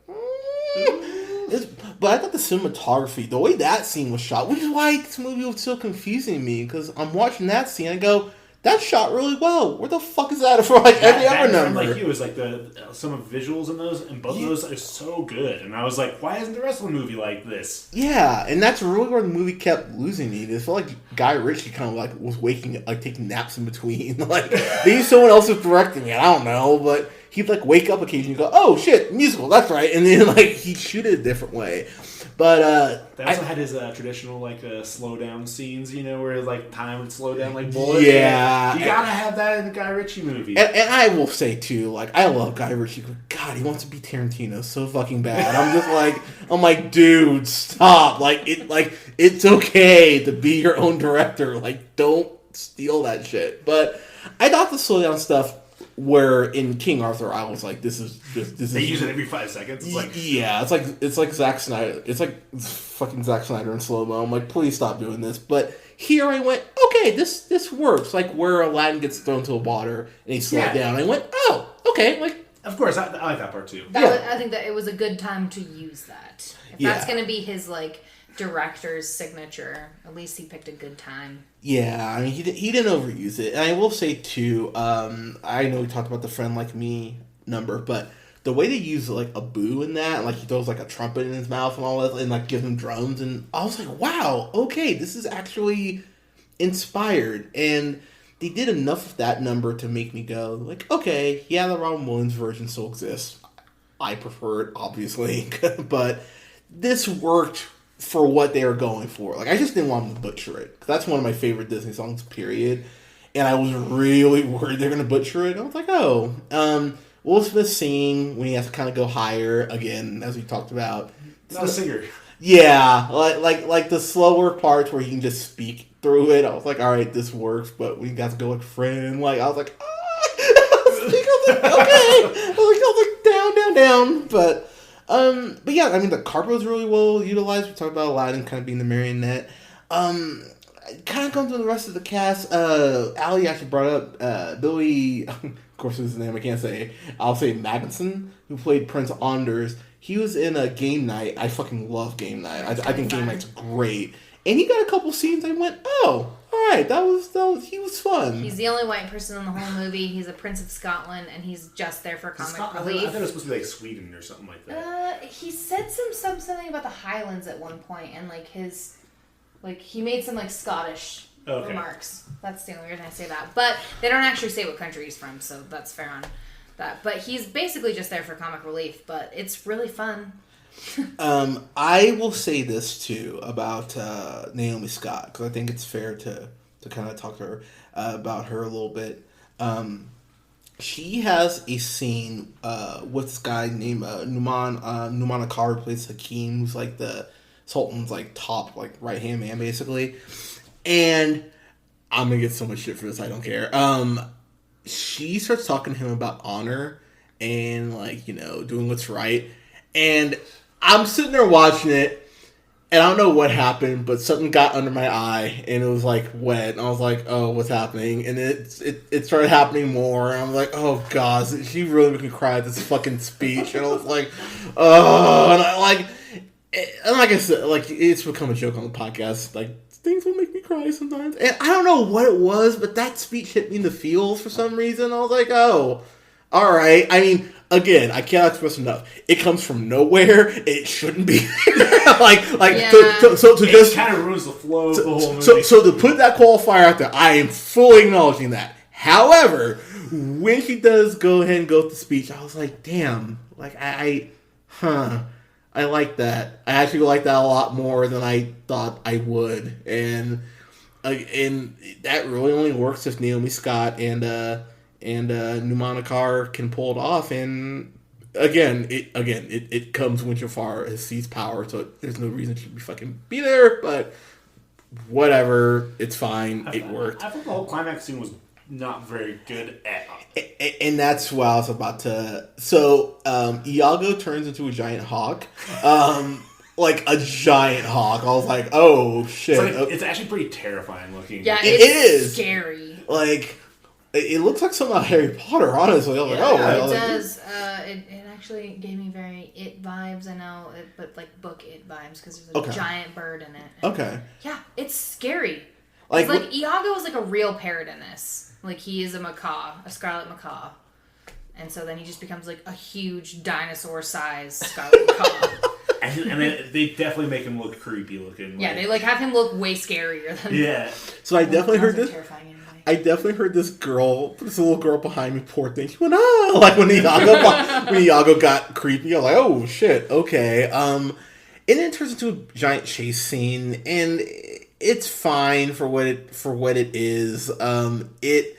[SPEAKER 1] but I thought the cinematography, the way that scene was shot, which is why this movie was so confusing to me, because I'm watching that scene, I go, that shot really well. Where the fuck is that for, like, every other number?
[SPEAKER 3] Like, it was like some of the visuals in those, and both of those are so good. And I was like, why isn't the rest of the movie like this?
[SPEAKER 1] Yeah, and that's really where the movie kept losing me. It felt like Guy Ritchie kind of, like, was waking, like, taking naps in between. Like, maybe someone else was directing it, I don't know, but he'd, like, wake up occasionally and go, oh, shit, musical, that's right. And then, like, he'd shoot it a different way. But,
[SPEAKER 3] they also had his traditional, like, slow down scenes, you know, where, like, time would slow down like bullets.
[SPEAKER 1] Yeah.
[SPEAKER 3] You gotta have that in the Guy Ritchie movie.
[SPEAKER 1] And I will say, too, like, I love Guy Ritchie. God, he wants to be Tarantino so fucking bad. I'm like, dude, stop. Like, it's okay to be your own director. Like, don't steal that shit. But I thought the slow down stuff, where in King Arthur, I was like, this is.
[SPEAKER 3] They use it every 5 seconds. It's like,
[SPEAKER 1] yeah, it's like Zack Snyder. It's like fucking Zack Snyder in slow mo. I'm like, please stop doing this. But here I went, okay, this works. Like where Aladdin gets thrown to a water and he slowed down. I went, oh, okay, like.
[SPEAKER 3] Of course, I like that part too.
[SPEAKER 2] I think that it was a good time to use that. If that's going to be his like director's signature, at least he picked a good time.
[SPEAKER 1] Yeah, I mean he didn't overuse it, and I will say too. I know we talked about the "Friend Like Me" number, but the way they use like a boo in that, and, like he throws like a trumpet in his mouth and all that, and like gives him drums, and I was like, wow, okay, this is actually inspired, and they did enough of that number to make me go like, okay, yeah, the Robin Williams version still exists. I prefer it, obviously, but this worked for what they were going for. Like, I just didn't want them to butcher it. 'Cause that's one of my favorite Disney songs, period. And I was really worried they're going to butcher it. I was like, oh. Will Smith singing when he has to kind of go higher, again, as we talked about.
[SPEAKER 3] Not a singer.
[SPEAKER 1] Yeah, like the slower parts where he can just speak through it. I was like, all right, this works. But when you got to go with friend, like, I was like, ah! I was like, okay. I was like, down. But, But yeah, I mean, the carpet was really well utilized. We talked about Aladdin kind of being the marionette. Kind of going through the rest of the cast. Ali actually brought up Billy, of course his name I can't say. I'll say Magnuson, who played Prince Anders. He was in a Game Night. I fucking love Game Night. I think Game Night's great. And he got a couple scenes. I went, oh, all right, that was he was fun.
[SPEAKER 2] He's the only white person in the whole movie. He's a Prince of Scotland, and he's just there for comic relief.
[SPEAKER 3] I thought it was supposed to be like Sweden or something like that.
[SPEAKER 2] He said something about the Highlands at one point, and he made some Scottish remarks. That's the only reason I say that. But they don't actually say what country he's from, so that's fair on that. But he's basically just there for comic relief. But it's really fun.
[SPEAKER 1] I will say this too about Naomi Scott, because I think it's fair to kind of talk to her about her a little bit. She has a scene with this guy named Numan Akar, who plays Hakim, who's like the Sultan's top right hand man basically. And I'm gonna get so much shit for this, I don't care. She starts talking to him about honor and doing what's right. And I'm sitting there watching it, and I don't know what happened, but something got under my eye, and it was wet, and I was like, oh, what's happening? And it started happening more, and I'm like, oh god, she really made me cry at this fucking speech, and I was like, oh, and like I said, it's become a joke on the podcast, things will make me cry sometimes, and I don't know what it was, but that speech hit me in the feels for some reason. I was like, oh, all right. I mean, again, I cannot express enough. It comes from nowhere. It shouldn't be. So to just
[SPEAKER 3] kind of ruins the flow of the whole movie.
[SPEAKER 1] So to put that qualifier out there, I am fully acknowledging that. However, when she does go ahead and go with the speech, I was like, damn, I like that. I actually like that a lot more than I thought I would, and that really only works if Naomi Scott and Numan Akar can pull it off. And again, it comes when Jafar has seized power, so there's no reason she should fucking be there. But whatever, it's fine. It worked.
[SPEAKER 3] I thought the whole climax scene was not very good at all.
[SPEAKER 1] And that's what I was about to. So Iago turns into a giant hawk. A giant hawk. I was like, oh shit.
[SPEAKER 3] It's actually pretty terrifying looking.
[SPEAKER 2] Yeah,
[SPEAKER 1] it is
[SPEAKER 2] scary.
[SPEAKER 1] It looks like something out of Harry Potter, honestly. I was like, oh.
[SPEAKER 2] It does. It actually gave me very It vibes, I know, but book It vibes, because there's a giant bird in it.
[SPEAKER 1] Okay.
[SPEAKER 2] Yeah, it's scary. Iago is a real parrot in this. He is a macaw, a scarlet macaw. And so then he just becomes a huge dinosaur-sized scarlet macaw.
[SPEAKER 3] And they definitely make him look creepy looking.
[SPEAKER 2] Yeah, they have him look way scarier than.
[SPEAKER 3] Yeah.
[SPEAKER 1] So I definitely heard this.
[SPEAKER 2] Terrifying anyway.
[SPEAKER 1] I definitely heard this little girl behind me, poor thing. She went, ah, when Iago got creepy. I was like, oh shit, okay. And then it turns into a giant chase scene, and it's fine for what it is. It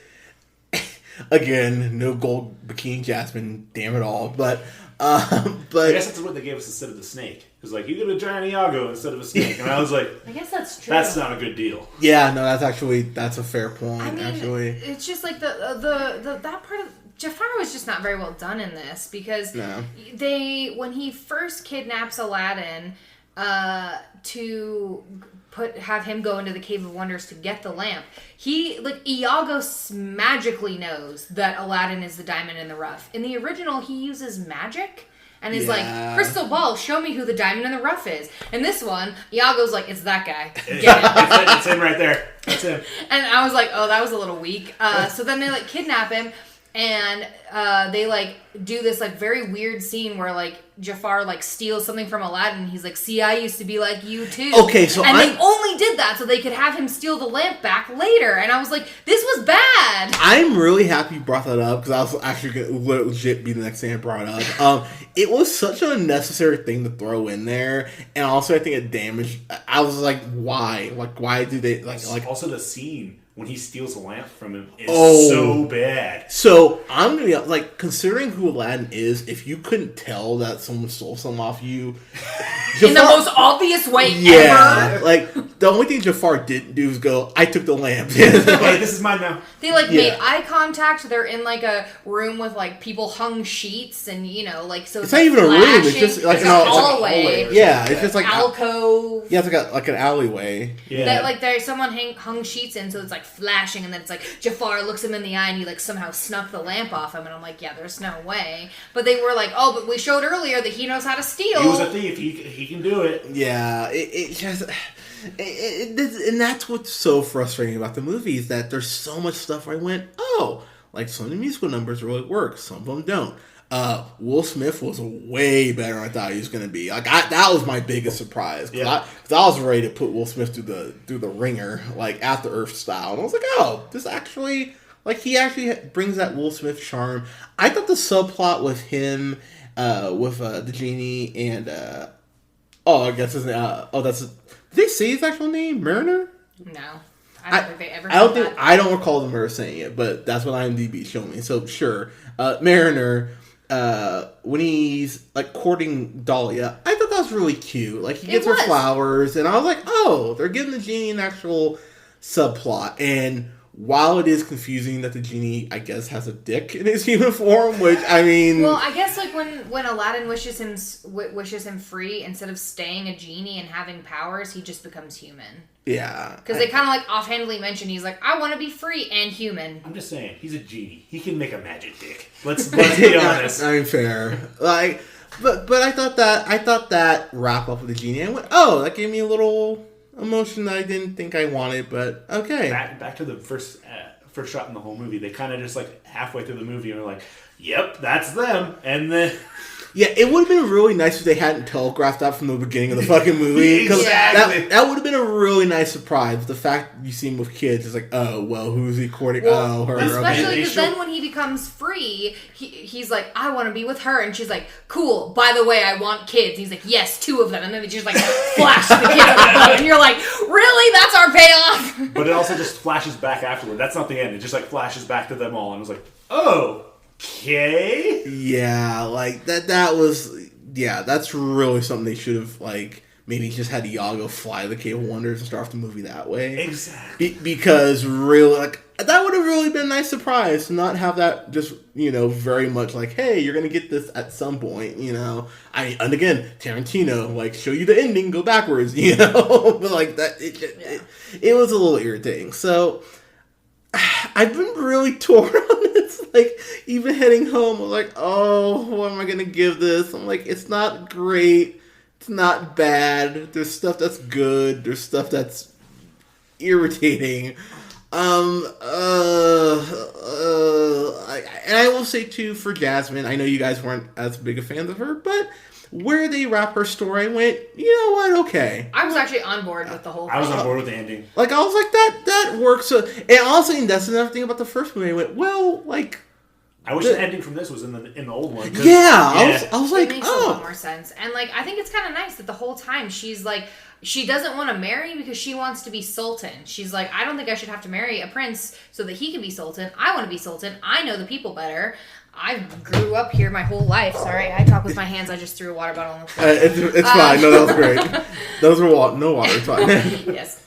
[SPEAKER 1] again, no gold bikini Jasmine, damn it all, but I
[SPEAKER 3] guess that's what they gave us instead of the snake. It was you get a giant Iago instead of a snake. And I was like,
[SPEAKER 2] I guess that's true.
[SPEAKER 3] That's not a good deal.
[SPEAKER 1] Yeah, no, that's a fair point.
[SPEAKER 2] I mean,
[SPEAKER 1] actually,
[SPEAKER 2] it's just the that part of Jafar was just not very well done in this, because when he first kidnaps Aladdin to have him go into the Cave of Wonders to get the lamp, Iago magically knows that Aladdin is the diamond in the rough. In the original, he uses magic and is crystal ball, show me who the diamond in the rough is. And this one, Iago's it's that guy. Get him.
[SPEAKER 3] It's him right there. It's him.
[SPEAKER 2] And I was like, oh, that was a little weak. So then they kidnap him, and they do this very weird scene where Jafar steals something from Aladdin. He's like, see, I used to be like you too.
[SPEAKER 1] Okay, so
[SPEAKER 2] they only did that so they could have him steal the lamp back later. And I was like, this was bad.
[SPEAKER 1] I'm really happy you brought that up, because I was actually going to legit be the next thing I brought up. It was such an unnecessary thing to throw in there, and also I think it damaged. I was like, why? Why do they
[SPEAKER 3] Also, the scene when he steals a lamp from him is so bad.
[SPEAKER 1] So I'm gonna be considering who Aladdin is, if you couldn't tell that someone stole something off you
[SPEAKER 2] in the most obvious way ever.
[SPEAKER 1] The only thing Jafar didn't do is go, I took the lamp.
[SPEAKER 3] Okay, this is mine now.
[SPEAKER 2] They made eye contact. They're in a room with people hung sheets and so
[SPEAKER 1] it's not even a room. It's just like
[SPEAKER 2] a hallway.
[SPEAKER 1] Yeah, it's just
[SPEAKER 2] alcove.
[SPEAKER 1] Yeah, it's like an alleyway.
[SPEAKER 2] Yeah. That there's someone hung sheets in, so it's flashing, and then it's Jafar looks him in the eye, and he somehow snuck the lamp off him, and I'm yeah, there's no way. But they were oh, but we showed earlier that he knows how to steal.
[SPEAKER 3] He was a thief. He can do it.
[SPEAKER 1] Yeah, it just. And that's what's so frustrating about the movie is that there's so much stuff where I went, oh, some of the musical numbers really work, some of them don't. Will Smith was way better than I thought he was going to be. That was my biggest surprise because I was ready to put Will Smith through the ringer, After Earth style, and I was like, oh, this actually he actually brings that Will Smith charm. I thought the subplot with him, with the genie and I guess his did they say his actual name? Mariner?
[SPEAKER 2] No. I don't think they ever said that.
[SPEAKER 1] I don't recall them ever saying it, but that's what IMDb showed me. So, sure. Mariner, when he's, courting Dahlia, I thought that was really cute. He gets her flowers, and I was like, oh, they're giving the genie an actual subplot. And while it is confusing that the genie, I guess, has a dick in his human form, which, I mean...
[SPEAKER 2] Well, I guess, when Aladdin wishes him free, instead of staying a genie and having powers, he just becomes human.
[SPEAKER 1] Yeah.
[SPEAKER 2] Because they kind of, offhandedly mention, he's I want to be free and human.
[SPEAKER 3] I'm just saying, he's a genie. He can make a magic dick. Let's be honest.
[SPEAKER 1] I mean, fair. But I thought that wrap up with the genie, I went, oh, that gave me a little... emotion that I didn't think I wanted, but okay.
[SPEAKER 3] Back to the first shot in the whole movie. They kind of just halfway through the movie and they're like, "Yep, that's them." And then
[SPEAKER 1] yeah, it would have been really nice if they hadn't telegraphed that from the beginning of the fucking movie.
[SPEAKER 3] Exactly.
[SPEAKER 1] That would have been a really nice surprise. The fact you see him with kids is oh, well, who's he courting?
[SPEAKER 2] Well,
[SPEAKER 1] oh, her.
[SPEAKER 2] Especially because then when he becomes free, he's I want to be with her. And she's cool, by the way, I want kids. He's yes, 2 of them. And then they just flash the kids on and you're really? That's our payoff?
[SPEAKER 3] But it also just flashes back afterward. That's not the end. It just flashes back to them all. And I was oh. Okay.
[SPEAKER 1] Yeah, that was that's really something they should have maybe just had Iago fly the Cave of Wonders and start off the movie that way.
[SPEAKER 3] Exactly.
[SPEAKER 1] Because really that would have really been a nice surprise to not have that just very much hey, you're gonna get this at some point, I mean, and again, Tarantino show you the ending, go backwards, but that it was a little irritating. So I've been really torn on this. Even heading home, I'm oh, what am I gonna give this? I'm it's not great. It's not bad. There's stuff that's good. There's stuff that's irritating. And I will say too, for Jasmine, I know you guys weren't as big a fans of her, but where they wrap her story, I went, you know what, okay.
[SPEAKER 2] I was actually on board with the whole thing.
[SPEAKER 3] I was on board with the ending.
[SPEAKER 1] I was that works. So, and also, that's another thing about the first movie. I went, well,
[SPEAKER 3] I wish the ending from this was in the old one.
[SPEAKER 1] Yeah, I was
[SPEAKER 2] it makes a lot more sense. And I think it's kind of nice that the whole time she's she doesn't want to marry because she wants to be sultan. She's I don't think I should have to marry a prince so that he can be sultan. I want to be sultan. I know the people better. I grew up here my whole life. Sorry, I talk with my hands. I just threw a water bottle on the floor.
[SPEAKER 1] It's fine. No, that was great. Those were no water. It's fine.
[SPEAKER 2] Yes.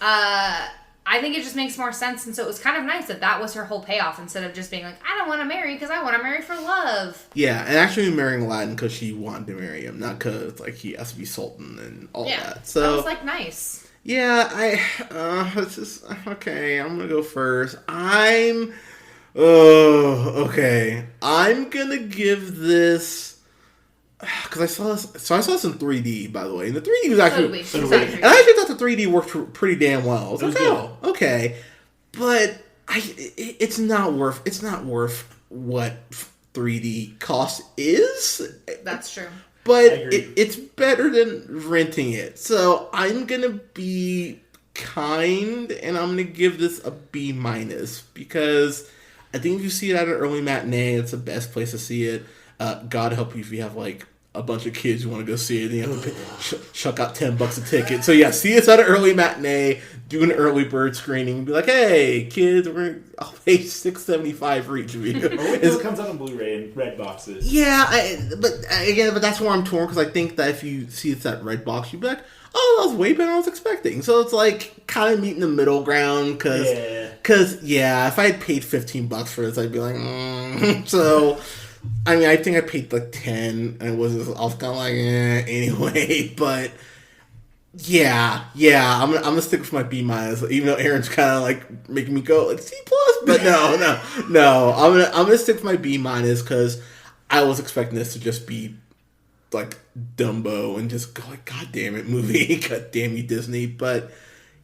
[SPEAKER 2] I think it just makes more sense, and so it was kind of nice that was her whole payoff instead of just being I don't want to marry because I want to marry for love.
[SPEAKER 1] Yeah, and actually marrying Aladdin because she wanted to marry him, not because he has to be sultan and all that. So
[SPEAKER 2] that was nice.
[SPEAKER 1] Yeah, it's just okay. I'm gonna go first. Okay. I'm gonna give this. Because I saw this, I saw this in 3D, by the way, and the 3D was actually, and I actually thought the 3D worked pretty damn well. I was oh, okay, but it's not worth what 3D cost is.
[SPEAKER 2] That's true,
[SPEAKER 1] but it's better than renting it. So I'm gonna be kind, and I'm gonna give this a B- because I think if you see it at an early matinee, it's the best place to see it. God help you if you have a bunch of kids who want to go see it and you have to chuck out $10 a ticket. So yeah, see us at an early matinee. do an early bird screening and be like, hey, kids, I'll pay $6.75 for each of you.
[SPEAKER 3] It comes out on Blu-ray and red boxes.
[SPEAKER 1] Yeah, but that's where I'm torn, because I think that if you see it's that red box, you'd be like, oh, that was way better than I was expecting. So it's like kind of meeting the middle ground, because if I had paid $15 for this, I'd be like, So, I mean, I think I paid like 10, and I was kind of like, anyway, but yeah, I'm gonna stick with my B-, even though Aaron's kind of like making me go like C+, but no, I'm gonna stick with my B- because I was expecting this to just be like Dumbo and just go like, God damn it, movie, God damn you, Disney. But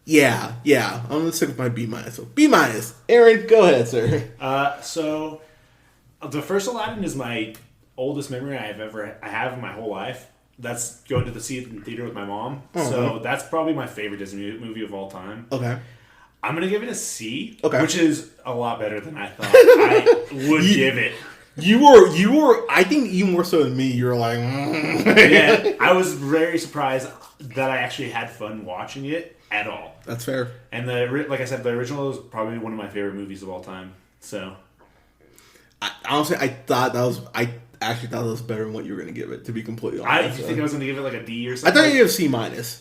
[SPEAKER 1] yeah, I'm gonna stick with my B-. So B-. Aaron, go ahead, sir.
[SPEAKER 3] So the first Aladdin is my oldest memory I have in my whole life. That's going to see it in the theater with my mom. So that's probably my favorite Disney movie of all time.
[SPEAKER 1] Okay.
[SPEAKER 3] I'm gonna give it a C,
[SPEAKER 1] which
[SPEAKER 3] is a lot better than I thought I would give it.
[SPEAKER 1] You were. I think you more so than me. You were like,
[SPEAKER 3] Yeah. I was very surprised that I actually had fun watching it at all.
[SPEAKER 1] That's fair.
[SPEAKER 3] And like I said, the original is probably one of my favorite movies of all time. So,
[SPEAKER 1] honestly, I actually thought that was better than what you were going to give it. To be completely
[SPEAKER 3] I
[SPEAKER 1] honest,
[SPEAKER 3] think I was going to give it like a D or something.
[SPEAKER 1] I thought you gave C-.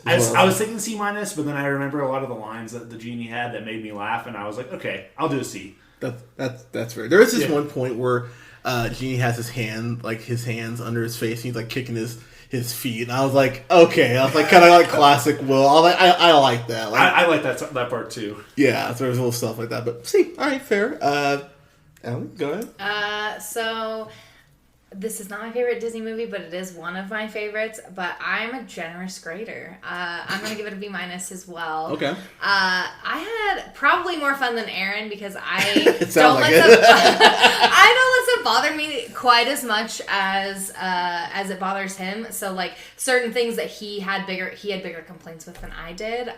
[SPEAKER 3] I was thinking C-, but then I remember a lot of the lines that the genie had that made me laugh, and I was like, okay, I'll do a C.
[SPEAKER 1] That's fair. There is this one point where Genie has his hands under his face, and he's like kicking his feet, and I was like, okay, kind of like classic Will. I like that.
[SPEAKER 3] I like that part too.
[SPEAKER 1] Yeah, so there's little stuff like that. But see, all right, fair. Ellen, go ahead.
[SPEAKER 2] So this is not my favorite Disney movie, but it is one of my favorites. But I'm a generous grader. I'm going to give it a B- as well.
[SPEAKER 1] Okay.
[SPEAKER 2] I had probably more fun than Aaron because I
[SPEAKER 1] it
[SPEAKER 2] don't
[SPEAKER 1] like
[SPEAKER 2] let them, I don't let them bother me quite as much as it bothers him. So like certain things that he had bigger complaints with than I did.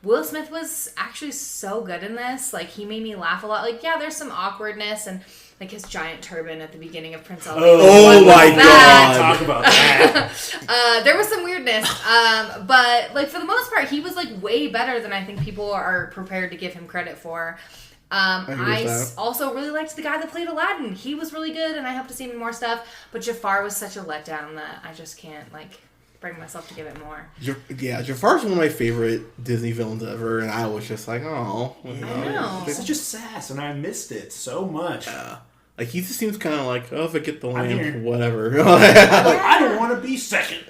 [SPEAKER 2] Will Smith was actually so good in this. Like, he made me laugh a lot. Like, yeah, there's some awkwardness and like his giant turban at the beginning of Prince Aladdin.
[SPEAKER 1] Oh my god!
[SPEAKER 3] Talk about that.
[SPEAKER 2] There was some weirdness, but like for the most part, he was like way better than I think people are prepared to give him credit for. I also really liked the guy that played Aladdin. He was really good, and I hope to see him in more stuff. But Jafar was such a letdown that I just can't like bring myself to give it more.
[SPEAKER 1] Yeah, Jafar's one of my favorite Disney villains ever, and I was just like, oh.
[SPEAKER 2] I know.
[SPEAKER 3] Such a sass, and I missed it so much.
[SPEAKER 1] Like, he just seems kind of like, oh, if I get the lamp, whatever.
[SPEAKER 3] I don't want to be second.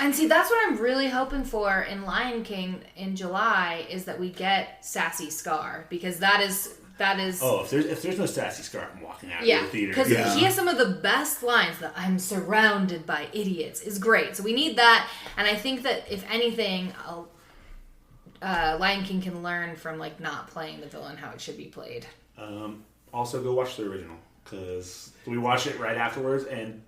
[SPEAKER 2] And see, that's what I'm really hoping for in Lion King in July, is that we get Sassy Scar, because that is.
[SPEAKER 3] Oh, if there's no Sassy Scar, I'm walking out of the theater.
[SPEAKER 2] Because he has some of the best lines. That I'm surrounded by idiots is great. So we need that, and I think that if anything, Lion King can learn from like not playing the villain how it should be played.
[SPEAKER 3] Also, go watch the original, because we watched it right afterwards, and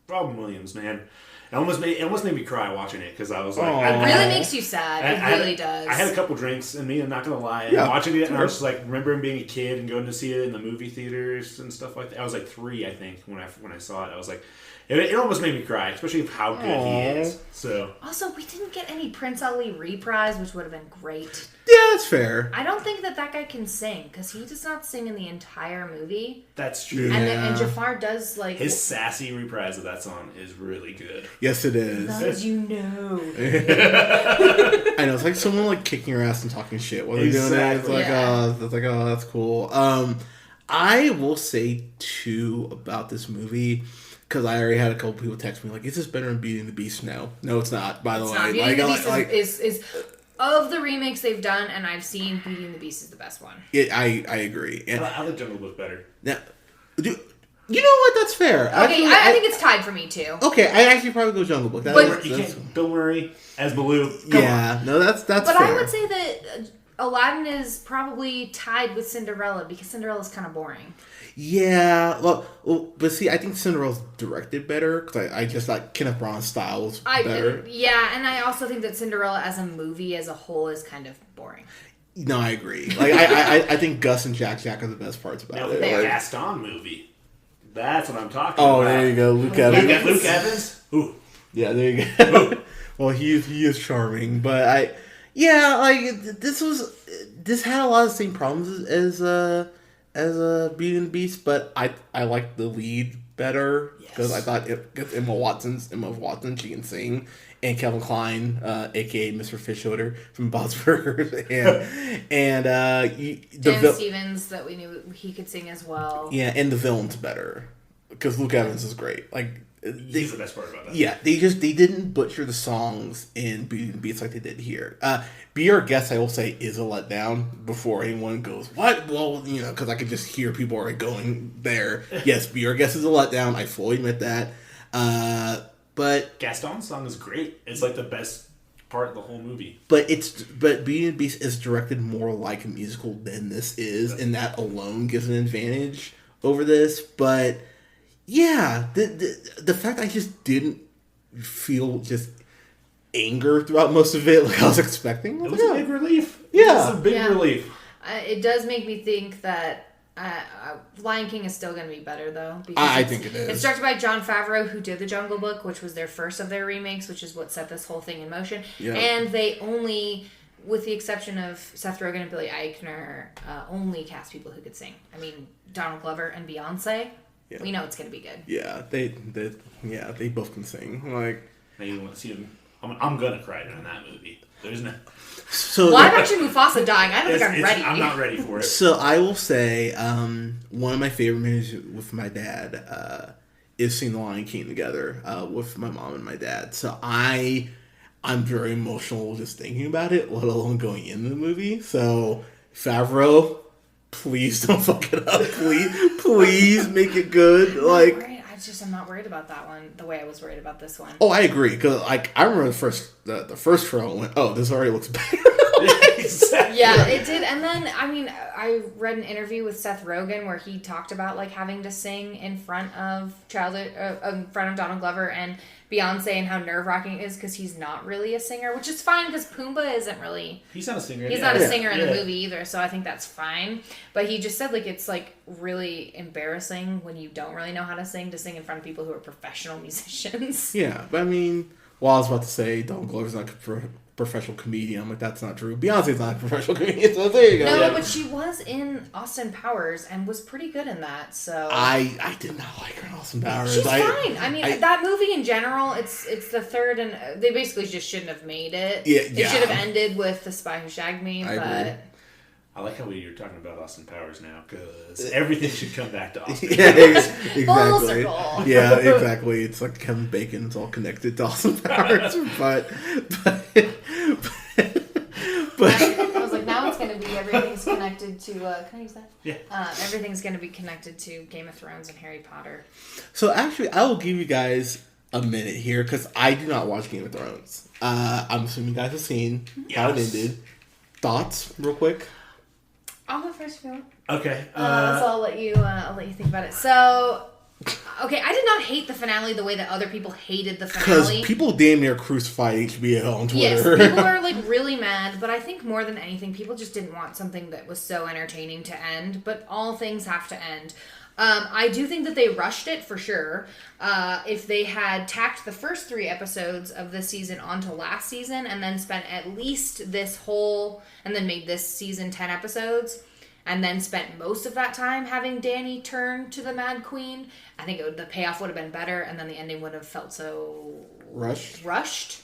[SPEAKER 3] Robin Williams, man. It almost made me cry watching it, because I was like...
[SPEAKER 2] It really makes you sad. It really does.
[SPEAKER 3] I had a couple drinks in me, I'm not going to lie.
[SPEAKER 1] Yeah,
[SPEAKER 3] watching it, and I was just like, remembering being a kid and going to see it in the movie theaters and stuff like that. I was like 3, I think, when I saw it. I was like... It almost made me cry, especially with how good he is. So
[SPEAKER 2] also, we didn't get any Prince Ali reprise, which would have been great.
[SPEAKER 1] Yeah, that's fair.
[SPEAKER 2] I don't think that guy can sing, because he does not sing in the entire movie.
[SPEAKER 3] That's true.
[SPEAKER 1] Yeah.
[SPEAKER 2] And Jafar does like
[SPEAKER 3] his sassy reprise of that song is really good.
[SPEAKER 1] Yes, it is.
[SPEAKER 2] As you know.
[SPEAKER 1] I know, it's like someone like kicking your ass and talking shit while they're doing it. It's like, oh, that's cool. I will say too about this movie, because I already had a couple people text me like, "Is this better than Beauty and the Beast?" No, it's not. By the way,
[SPEAKER 2] Beauty and the Beast is of the remakes they've done, and I've seen Beauty and the Beast is the best one.
[SPEAKER 1] I agree. And
[SPEAKER 3] I like Jungle Book better.
[SPEAKER 1] Now, you know what? That's fair.
[SPEAKER 2] Okay, actually, I think it's tied for me too.
[SPEAKER 1] Okay, I actually probably go Jungle Book.
[SPEAKER 3] Bill Murray as Baloo.
[SPEAKER 1] That's
[SPEAKER 2] But
[SPEAKER 1] fair.
[SPEAKER 2] I would say that Aladdin is probably tied with Cinderella, because Cinderella's kind of boring.
[SPEAKER 1] Yeah, well, but see, I think Cinderella's directed better, because I just like Kenneth Branagh's style was better.
[SPEAKER 2] And I also think that Cinderella as a movie as a whole is kind of boring.
[SPEAKER 1] No, I agree. Like I think Gus and Jack are the best parts about it.
[SPEAKER 3] The
[SPEAKER 1] like,
[SPEAKER 3] Gaston movie. That's what I'm talking about.
[SPEAKER 1] Oh, there you go, Luke Evans.
[SPEAKER 3] Luke Evans. Ooh.
[SPEAKER 1] Yeah, there you go. Well, he is charming, but Yeah, like this had a lot of the same problems as Beauty and the Beast, but I liked the lead better because I thought because Emma Watson, she can sing, and Kevin Kline, aka Mr. Fishhooter from Bob's Burgers, and
[SPEAKER 2] Dan Stevens, that we knew he could sing as well.
[SPEAKER 1] Yeah, and the villain's better because Luke Evans is great. Like
[SPEAKER 3] he's the best part about that.
[SPEAKER 1] Yeah, they didn't butcher the songs in Beauty and the Beast like they did here. Be Our Guest, I will say, is a letdown before anyone goes, what? Well, because I could just hear people already going there. Yes, Be Our Guest is a letdown. I fully admit that. But
[SPEAKER 3] Gaston's song is great. It's like the best part of the whole movie.
[SPEAKER 1] But Beauty and the Beast is directed more like a musical than this is, and that alone gives an advantage over this. But yeah, the fact I just didn't feel just anger throughout most of it like I was expecting.
[SPEAKER 3] It was a big relief.
[SPEAKER 1] Yeah.
[SPEAKER 3] It was a big relief.
[SPEAKER 2] It does make me think that Lion King is still going to be better, though.
[SPEAKER 1] I think it is.
[SPEAKER 2] It's directed by Jon Favreau, who did The Jungle Book, which was their first of their remakes, which is what set this whole thing in motion. Yeah. And they only, with the exception of Seth Rogen and Billy Eichner, only cast people who could sing. I mean, Donald Glover and Beyonce. Yeah. We know it's going to be good.
[SPEAKER 1] Yeah, they both can sing. Like,
[SPEAKER 3] now you want to see them. I'm gonna cry during that movie. There's no.
[SPEAKER 2] So live action Mufasa dying. I don't think I'm ready.
[SPEAKER 3] I'm not ready for it.
[SPEAKER 1] So I will say, one of my favorite movies with my dad is seeing The Lion King together with my mom and my dad. So I'm very emotional just thinking about it, let alone going into the movie. So Favreau, please don't fuck it up. Please make it good. Like.
[SPEAKER 2] I'm not worried about that one the way I was worried about this one.
[SPEAKER 1] Oh, I agree because I remember the first trailer and went, oh, this already looks better.
[SPEAKER 3] Exactly.
[SPEAKER 2] Yeah, it did. And then I read an interview with Seth Rogen where he talked about like having to sing in front of Donald Glover and Beyonce and how nerve-wracking it is because he's not really a singer, which is fine because Pumbaa isn't really.
[SPEAKER 3] He's not a singer.
[SPEAKER 2] He's not a singer in the movie either, so I think that's fine. But he just said like it's like really embarrassing when you don't really know how to sing in front of people who are professional musicians.
[SPEAKER 1] Yeah, but I mean, I was about to say Donald Glover's not a professional comedian. I'm like, that's not true. Beyonce's not a professional comedian, so there you go.
[SPEAKER 2] No, but she was in Austin Powers and was pretty good in that. So
[SPEAKER 1] I did not like her in Austin Powers.
[SPEAKER 2] She's fine. I mean, that movie in general, it's the third, and they basically just shouldn't have made it. Yeah, it should have ended with The Spy Who Shagged Me. Agree.
[SPEAKER 3] I like how you're talking about Austin Powers now, because everything should come back to Austin
[SPEAKER 1] Powers. Exactly.
[SPEAKER 2] Full circle.
[SPEAKER 1] Yeah, exactly. It's like Kevin Bacon. It's all connected to Austin Powers. but
[SPEAKER 2] I was like, now it's going to be everything's connected to, can I use that?
[SPEAKER 3] Yeah.
[SPEAKER 2] Everything's going to be connected to Game of Thrones and Harry Potter.
[SPEAKER 1] So actually, I will give you guys a minute here, because I do not watch Game of Thrones. I'm assuming you guys have seen how it ended. Thoughts, real quick?
[SPEAKER 2] I'll go first if you want.
[SPEAKER 3] Okay.
[SPEAKER 2] So I'll let you think about it. So, okay, I did not hate the finale the way that other people hated the finale.
[SPEAKER 1] Because people damn near crucified HBO on Twitter.
[SPEAKER 2] Yes, people are like really mad, but I think more than anything, people just didn't want something that was so entertaining to end. But all things have to end. I do think that they rushed it for sure. If they had tacked the first 3 episodes of this season onto last season and then spent at least this whole, and then made this season 10 episodes, and then spent most of that time having Dany turn to the Mad Queen, I think the payoff would have been better, and then the ending would have felt so rushed.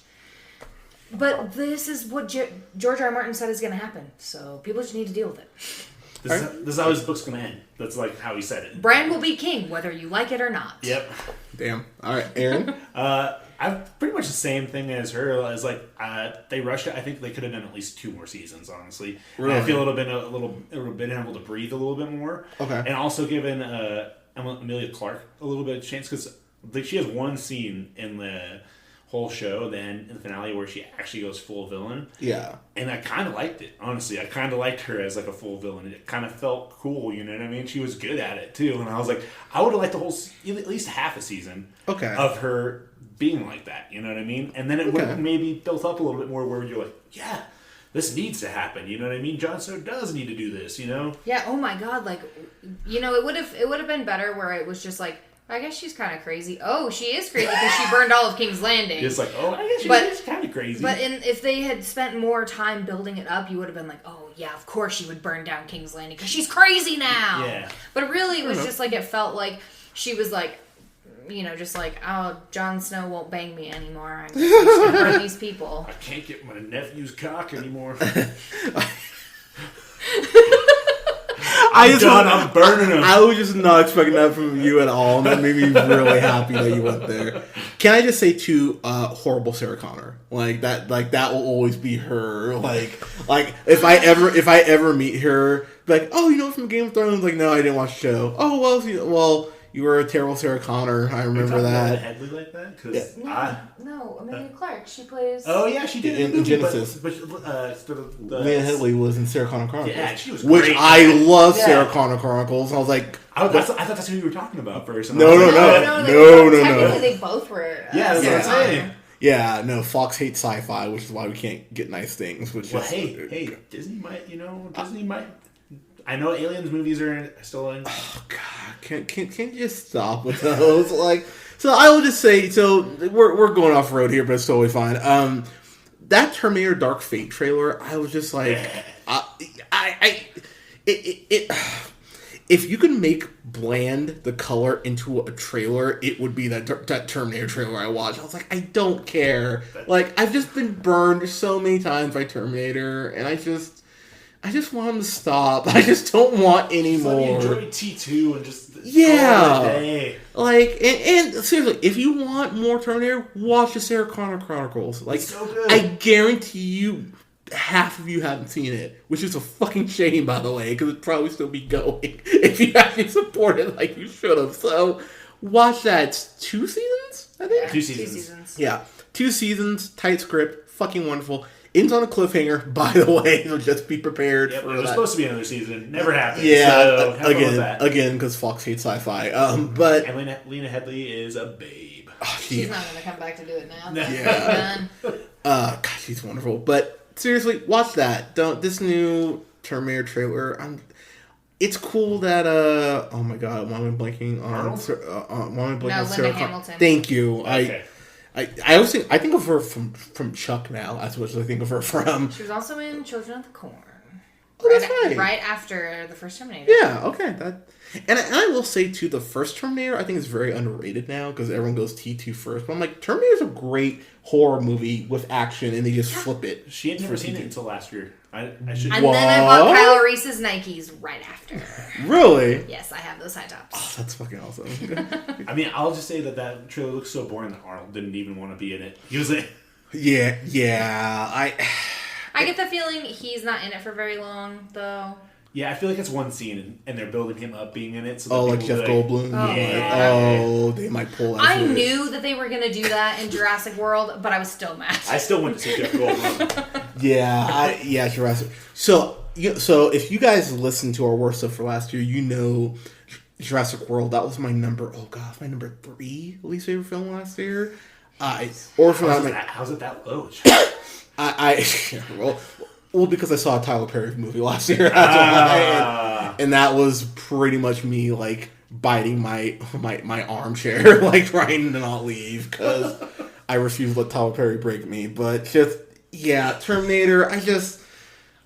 [SPEAKER 2] But this is what George R. R. Martin said is going to happen, so people just need to deal with it.
[SPEAKER 3] This is how his book's going to end. That's like how he said it.
[SPEAKER 2] Bran will be king, whether you like it or not.
[SPEAKER 3] Yep.
[SPEAKER 1] Damn. All right, Aaron?
[SPEAKER 3] I've pretty much the same thing as her. As like they rushed it. I think they could have done at least 2 more seasons. Honestly,
[SPEAKER 1] really?
[SPEAKER 3] I feel it would have been able to breathe a little bit more.
[SPEAKER 1] Okay.
[SPEAKER 3] And also given Emilia Clarke a little bit of chance, because she has one scene in the whole show, then in the finale, where she actually goes full villain.
[SPEAKER 1] Yeah.
[SPEAKER 3] And I kind of liked it, honestly. I kind of liked her as like a full villain. It kind of felt cool, you know what I mean? She was good at it too, and I was like, I would have liked the whole, at least half a season of her being like that, you know what I mean? And then it would have maybe built up a little bit more where you're like, yeah, this needs to happen, you know what I mean? Jon Snow does need to do this, you know?
[SPEAKER 2] Yeah, oh my god, like, you know, it would have been better where it was just like, I guess she's kind of crazy. Oh, she is crazy because she burned all of King's Landing.
[SPEAKER 3] It's like, oh, I guess she's kind of crazy.
[SPEAKER 2] But if they had spent more time building it up, you would have been like, oh yeah, of course she would burn down King's Landing because she's crazy now.
[SPEAKER 3] Yeah.
[SPEAKER 2] But really, it was just like it felt like she was like, just like, oh, Jon Snow won't bang me anymore. I'm just gonna burn these people.
[SPEAKER 3] I can't get my nephew's cock anymore. I'm burning him.
[SPEAKER 1] I was just not expecting that from you at all, and that made me really happy that you went there. Can I just say too, horrible Sarah Connor, like that will always be her. Like if I ever meet her, like, oh, from Game of Thrones, like, no, I didn't watch the show. Oh well, you were a terrible Sarah Connor. I remember that.
[SPEAKER 3] Headley like that?
[SPEAKER 2] Cause no, Amelia Clark. She plays.
[SPEAKER 3] Oh yeah, she did
[SPEAKER 1] in Genesis.
[SPEAKER 3] But
[SPEAKER 1] Amelia Headley was in Sarah Connor Chronicles.
[SPEAKER 3] Yeah, she was
[SPEAKER 1] which
[SPEAKER 3] great.
[SPEAKER 1] I love Sarah Connor Chronicles. I was like,
[SPEAKER 3] I thought that's who you were talking about first.
[SPEAKER 1] No.
[SPEAKER 2] Technically, they both were.
[SPEAKER 3] Yeah, that's what I'm saying.
[SPEAKER 1] Yeah, no, Fox hates sci-fi, which is why we can't get nice things.
[SPEAKER 3] Hey, Disney might. I know Aliens movies are still in.
[SPEAKER 1] Oh God, can't you just stop with those? So I will just say, we're going off road here, but it's totally fine. That Terminator Dark Fate trailer, I was just like, if you can make bland the color into a trailer, it would be that Terminator trailer I watched. I was like, I don't care. Like, I've just been burned so many times by Terminator, and I just want him to stop. I just don't want any more.
[SPEAKER 3] Enjoy T2 and just
[SPEAKER 1] Like, and seriously, if you want more Terminator, watch the Sarah Connor Chronicles. Like,
[SPEAKER 3] it's so good.
[SPEAKER 1] I guarantee you, half of you haven't seen it, which is a fucking shame, by the way, because it'd probably still be going if you actually support it like you should have. So, watch that. It's 2 seasons, I think.
[SPEAKER 2] Yeah,
[SPEAKER 3] 2 seasons.
[SPEAKER 1] Yeah, 2 seasons, tight script, fucking wonderful. Ends on a cliffhanger, by the way, so just be prepared for
[SPEAKER 3] it was
[SPEAKER 1] that.
[SPEAKER 3] supposed to be another season. Never happened.
[SPEAKER 1] Yeah,
[SPEAKER 3] so have fun with that.
[SPEAKER 1] again, because Fox hates sci-fi. But
[SPEAKER 3] and Lena Headey is a babe.
[SPEAKER 2] She's not going to come back to do it now.
[SPEAKER 1] Yeah. God, she's wonderful. But seriously, watch that. This new Terminator trailer. It's cool that oh my God, why am I blanking on?
[SPEAKER 2] Linda Hamilton.
[SPEAKER 1] Thank you.
[SPEAKER 3] Okay.
[SPEAKER 1] I always think of her from Chuck now. That's what I think of her from.
[SPEAKER 2] She was also in Children of the Corn.
[SPEAKER 1] Oh, that's right.
[SPEAKER 2] Right after the first Terminator.
[SPEAKER 1] Yeah. Okay. And I will say too, the first Terminator I think is very underrated now because everyone goes T2 first. But I'm like, Terminator's a great horror movie with action, and they just flip it.
[SPEAKER 3] She had never seen it until last year. I should.
[SPEAKER 2] And then I bought Kyle Reese's Nikes right after.
[SPEAKER 1] Really?
[SPEAKER 2] Yes, I have those high tops.
[SPEAKER 1] Oh, that's fucking awesome.
[SPEAKER 3] I mean, I'll just say that trailer looks so boring that Arnold didn't even want to be in it. He was like,
[SPEAKER 1] yeah.
[SPEAKER 2] I get the feeling he's not in it for very long, though.
[SPEAKER 3] Yeah, I feel like it's one scene, and they're building him up being in it. So
[SPEAKER 1] like Jeff Goldblum? They might pull that.
[SPEAKER 2] I knew that they were going to do that in Jurassic World, but I was still mad.
[SPEAKER 3] I still went to see Jeff Goldblum.
[SPEAKER 1] Yeah, Jurassic. So if you guys listened to our worst stuff for last year, you know Jurassic World, that was my number 3 least favorite film last year.
[SPEAKER 3] How's it that low?
[SPEAKER 1] Well, because I saw a Tyler Perry movie last year, and that was pretty much me like biting my armchair, like trying to not leave because I refuse to let Tyler Perry break me. But Terminator.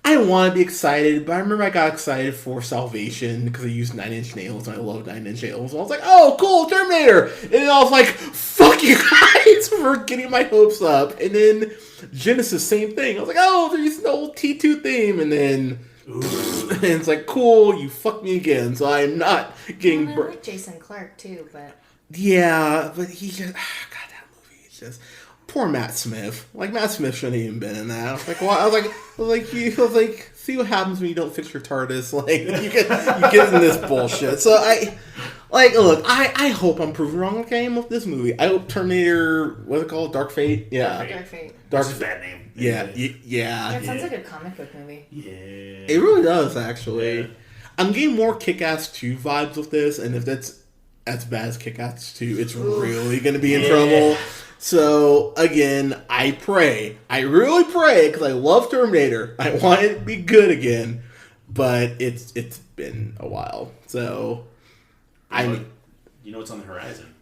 [SPEAKER 1] I want to be excited, but I remember I got excited for Salvation because I used 9 Inch Nails and I love 9 Inch Nails. So I was like, oh, cool, Terminator! And then I was like, fuck you guys for getting my hopes up. And then Genesis, same thing. I was like, oh, there's no old T2 theme. And then and it's like, cool, you fucked me again. So I'm not getting...
[SPEAKER 2] I like Jason Clarke, too, but...
[SPEAKER 1] Yeah, but he just... God, that movie is just... Poor Matt Smith. Like, Matt Smith shouldn't even been in that. I was like, well, I was like, see what happens when you don't fix your TARDIS. Like, you get in this bullshit. So I hope I'm proven wrong with this movie. I hope Terminator, what's it called? Dark Fate? Yeah.
[SPEAKER 2] Dark Fate.
[SPEAKER 3] That's a bad name.
[SPEAKER 1] Yeah.
[SPEAKER 2] It sounds like a comic book movie.
[SPEAKER 3] Yeah.
[SPEAKER 1] It really does, actually.
[SPEAKER 3] Yeah.
[SPEAKER 1] I'm getting more Kick-Ass 2 vibes with this, and if that's as bad as Kick-Ass 2, it's really going to be in trouble. So, again, I really pray, because I love Terminator. I want it to be good again, but it's been a while. So,
[SPEAKER 3] you know what's on the horizon?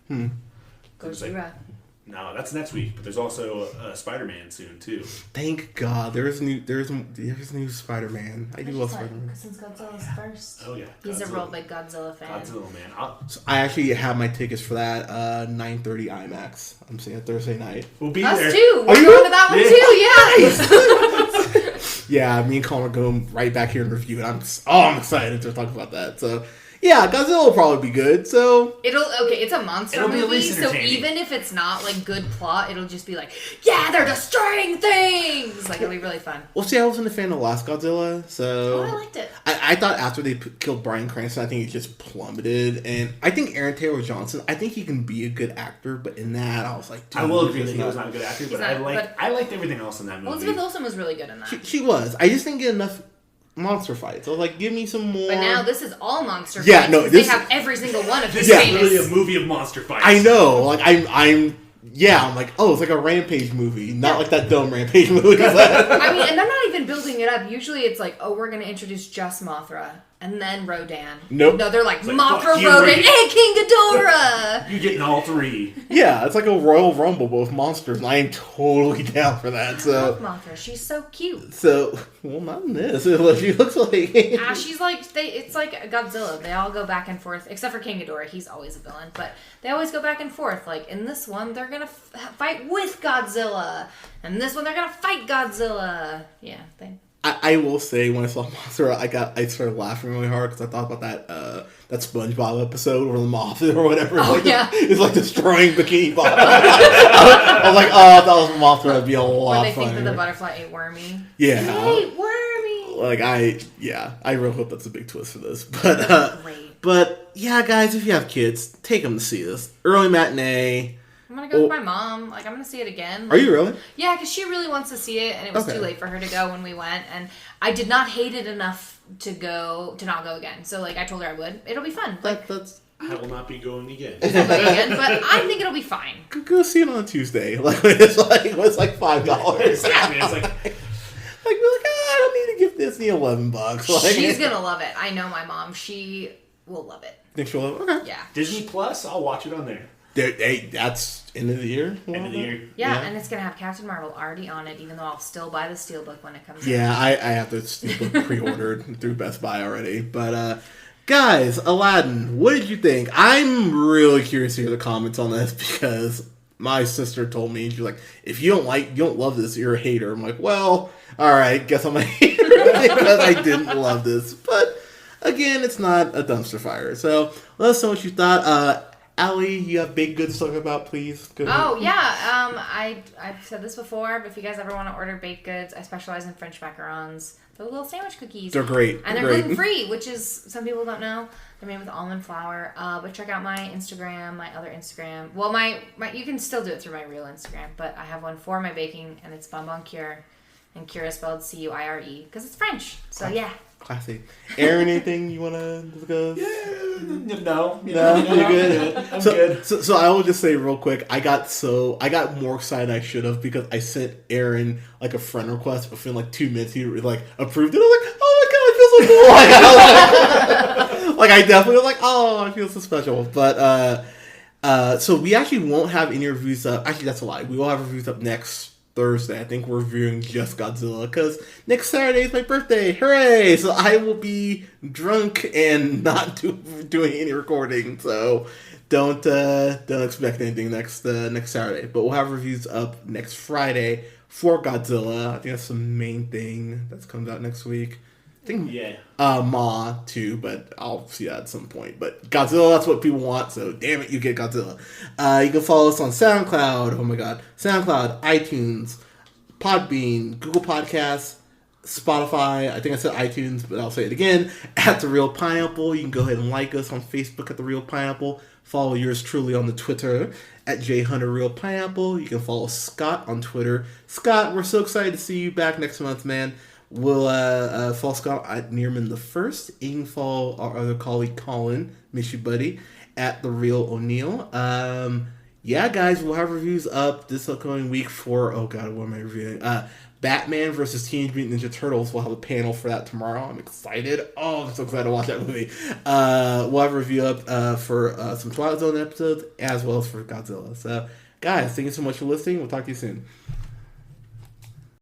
[SPEAKER 2] Gojira.
[SPEAKER 3] No, that's next week. But there's also Spider-Man soon too.
[SPEAKER 1] Thank God, there's new Spider-Man. I do love Spider-Man.
[SPEAKER 2] Since Godzilla's first.
[SPEAKER 3] Oh yeah,
[SPEAKER 2] He's a real big Godzilla fan.
[SPEAKER 3] Godzilla, man.
[SPEAKER 1] So I actually have my tickets for that 9:30 IMAX. I'm seeing it Thursday night.
[SPEAKER 3] We'll be
[SPEAKER 2] Us
[SPEAKER 3] there.
[SPEAKER 2] too. We're going to that one too. Yeah.
[SPEAKER 1] Yeah, me and Colin are going right back here and review it. I'm excited to talk about that. So yeah, Godzilla will probably be good. So
[SPEAKER 2] it's a monster movie, so even if it's not like good plot, it'll just be like, yeah, they're destroying things. Like it'll be really fun.
[SPEAKER 1] Well, see, I wasn't a fan of the last Godzilla, so
[SPEAKER 2] I liked it.
[SPEAKER 1] I thought after they killed Bryan Cranston, I think it just plummeted. And I think Aaron Taylor Johnson, I think he can be a good actor, but in that, I was like, dude,
[SPEAKER 3] I will agree that he was not a good actor, but I liked everything else in that movie.
[SPEAKER 2] Elizabeth Olsen was really good in that.
[SPEAKER 1] She was. I just didn't get enough monster fights. I was like, give me some more.
[SPEAKER 2] But now this is all monster fights.
[SPEAKER 1] Yeah, no,
[SPEAKER 2] they have every single one of these.
[SPEAKER 3] This is really a movie of monster fights.
[SPEAKER 1] I know. Like I'm like, oh, it's like a Rampage movie, not like that dumb Rampage movie.
[SPEAKER 2] I mean, and they're not even building it up. Usually, it's like, oh, we're going to introduce just Mothra and then Rodan.
[SPEAKER 1] Nope.
[SPEAKER 2] No, they're like Mothra, Rodan, and King Ghidorah.
[SPEAKER 3] You're getting all three.
[SPEAKER 1] Yeah, it's like a Royal Rumble with monsters, and I am totally down for that. So
[SPEAKER 2] I love Mothra. She's so cute.
[SPEAKER 1] So, well, not in this. She looks like
[SPEAKER 2] she's like it's like Godzilla. They all go back and forth, except for King Ghidorah. He's always a villain, but they always go back and forth. Like in this one, they're gonna fight with Godzilla, and this one they're gonna fight Godzilla. Yeah,
[SPEAKER 1] I will say, when I saw Mothra, I started laughing really hard because I thought about that SpongeBob episode where the moth or whatever it's like destroying Bikini Bottom. I was like, oh, if that was Mothra, it'd be a lot funnier.
[SPEAKER 2] When they think that the butterfly ate Wormy.
[SPEAKER 1] Yeah.
[SPEAKER 2] It ate Wormy!
[SPEAKER 1] Like, I really hope that's a big twist for this. But yeah, guys, if you have kids, take them to see this. Early matinee.
[SPEAKER 2] I'm gonna go with my mom. Like, I'm gonna see it again.
[SPEAKER 1] Are you really?
[SPEAKER 2] Yeah, because she really wants to see it, and it was too late for her to go when we went. And I did not hate it enough to not go again. So, like, I told her I would. It'll be fun. Like,
[SPEAKER 3] I will not be going again.
[SPEAKER 2] But I think it'll be fine.
[SPEAKER 1] Go see it on a Tuesday. Like, it's like $5.
[SPEAKER 3] Exactly. It's like,
[SPEAKER 1] I don't need to give Disney $11. Like,
[SPEAKER 2] she's gonna love it. I know my mom. She will love it.
[SPEAKER 1] Think she'll love it? Okay.
[SPEAKER 2] Yeah.
[SPEAKER 3] Disney Plus, I'll watch it on there.
[SPEAKER 1] Hey, that's end of the year.
[SPEAKER 3] End of the year.
[SPEAKER 2] Yeah, and it's gonna have Captain Marvel already on it, even though I'll still buy the Steelbook when it comes out.
[SPEAKER 1] Yeah, I have the Steelbook pre-ordered through Best Buy already. But guys, Aladdin, what did you think? I'm really curious to hear the comments on this because my sister told me, she's like, if you don't love this, you're a hater. I'm like, well, all right, guess I'm a hater because I didn't love this. But again, it's not a dumpster fire. So let us know what you thought. Allie, you have baked goods to talk about, please? Go ahead.
[SPEAKER 2] Oh, yeah. I've said this before, but if you guys ever want to order baked goods, I specialize in French macarons. They're little sandwich cookies.
[SPEAKER 1] They're great.
[SPEAKER 2] And they're gluten-free, which is, some people don't know. They're made with almond flour. But check out my Instagram, my other Instagram. Well, my you can still do it through my real Instagram, but I have one for my baking, and it's Bonbon Cure. And Cure is spelled Cuire, because it's French. So, yeah.
[SPEAKER 1] Classic. Aaron, anything you want to discuss?
[SPEAKER 3] Yeah, no.
[SPEAKER 1] You're good?
[SPEAKER 3] I'm good.
[SPEAKER 1] So I will just say real quick, I got more excited than I should have because I sent Aaron like a friend request within like 2 minutes. He like approved it. I was like, oh my god, I feel so cool. Like I definitely was like, oh, I feel so special. But so we actually won't have any reviews up. Actually, that's a lie. We will have reviews up next Thursday. I think we're reviewing just Godzilla because next Saturday is my birthday. Hooray! So I will be drunk and not doing any recording. So don't expect anything next Saturday. But we'll have reviews up next Friday for Godzilla. I think that's the main thing that comes out next week. I think Ma too, but I'll see that at some point. But Godzilla, that's what people want, so damn it, you get Godzilla. You can follow us on SoundCloud, oh my god, SoundCloud, iTunes, Podbean, Google Podcasts, Spotify, I think I said iTunes, but I'll say it again, at The Real Pineapple. You can go ahead and like us on Facebook at The Real Pineapple. Follow yours truly on the Twitter at JHunterRealPineapple. You can follow Scott on Twitter. Scott, we're so excited to see you back next month, man. We'll follow Scott at Nearmanthefirst. You can follow our other colleague Colin, miss you buddy, at TheReelOneal. Yeah, guys, we'll have reviews up this upcoming week for, oh god, what am I reviewing? Batman versus Teenage Mutant Ninja Turtles. We'll have a panel for that tomorrow. I'm excited. Oh, I'm so excited to watch that movie. We'll have a review up for some Twilight Zone episodes as well as for Godzilla. So, Guys, thank you so much for listening. We'll talk to you soon.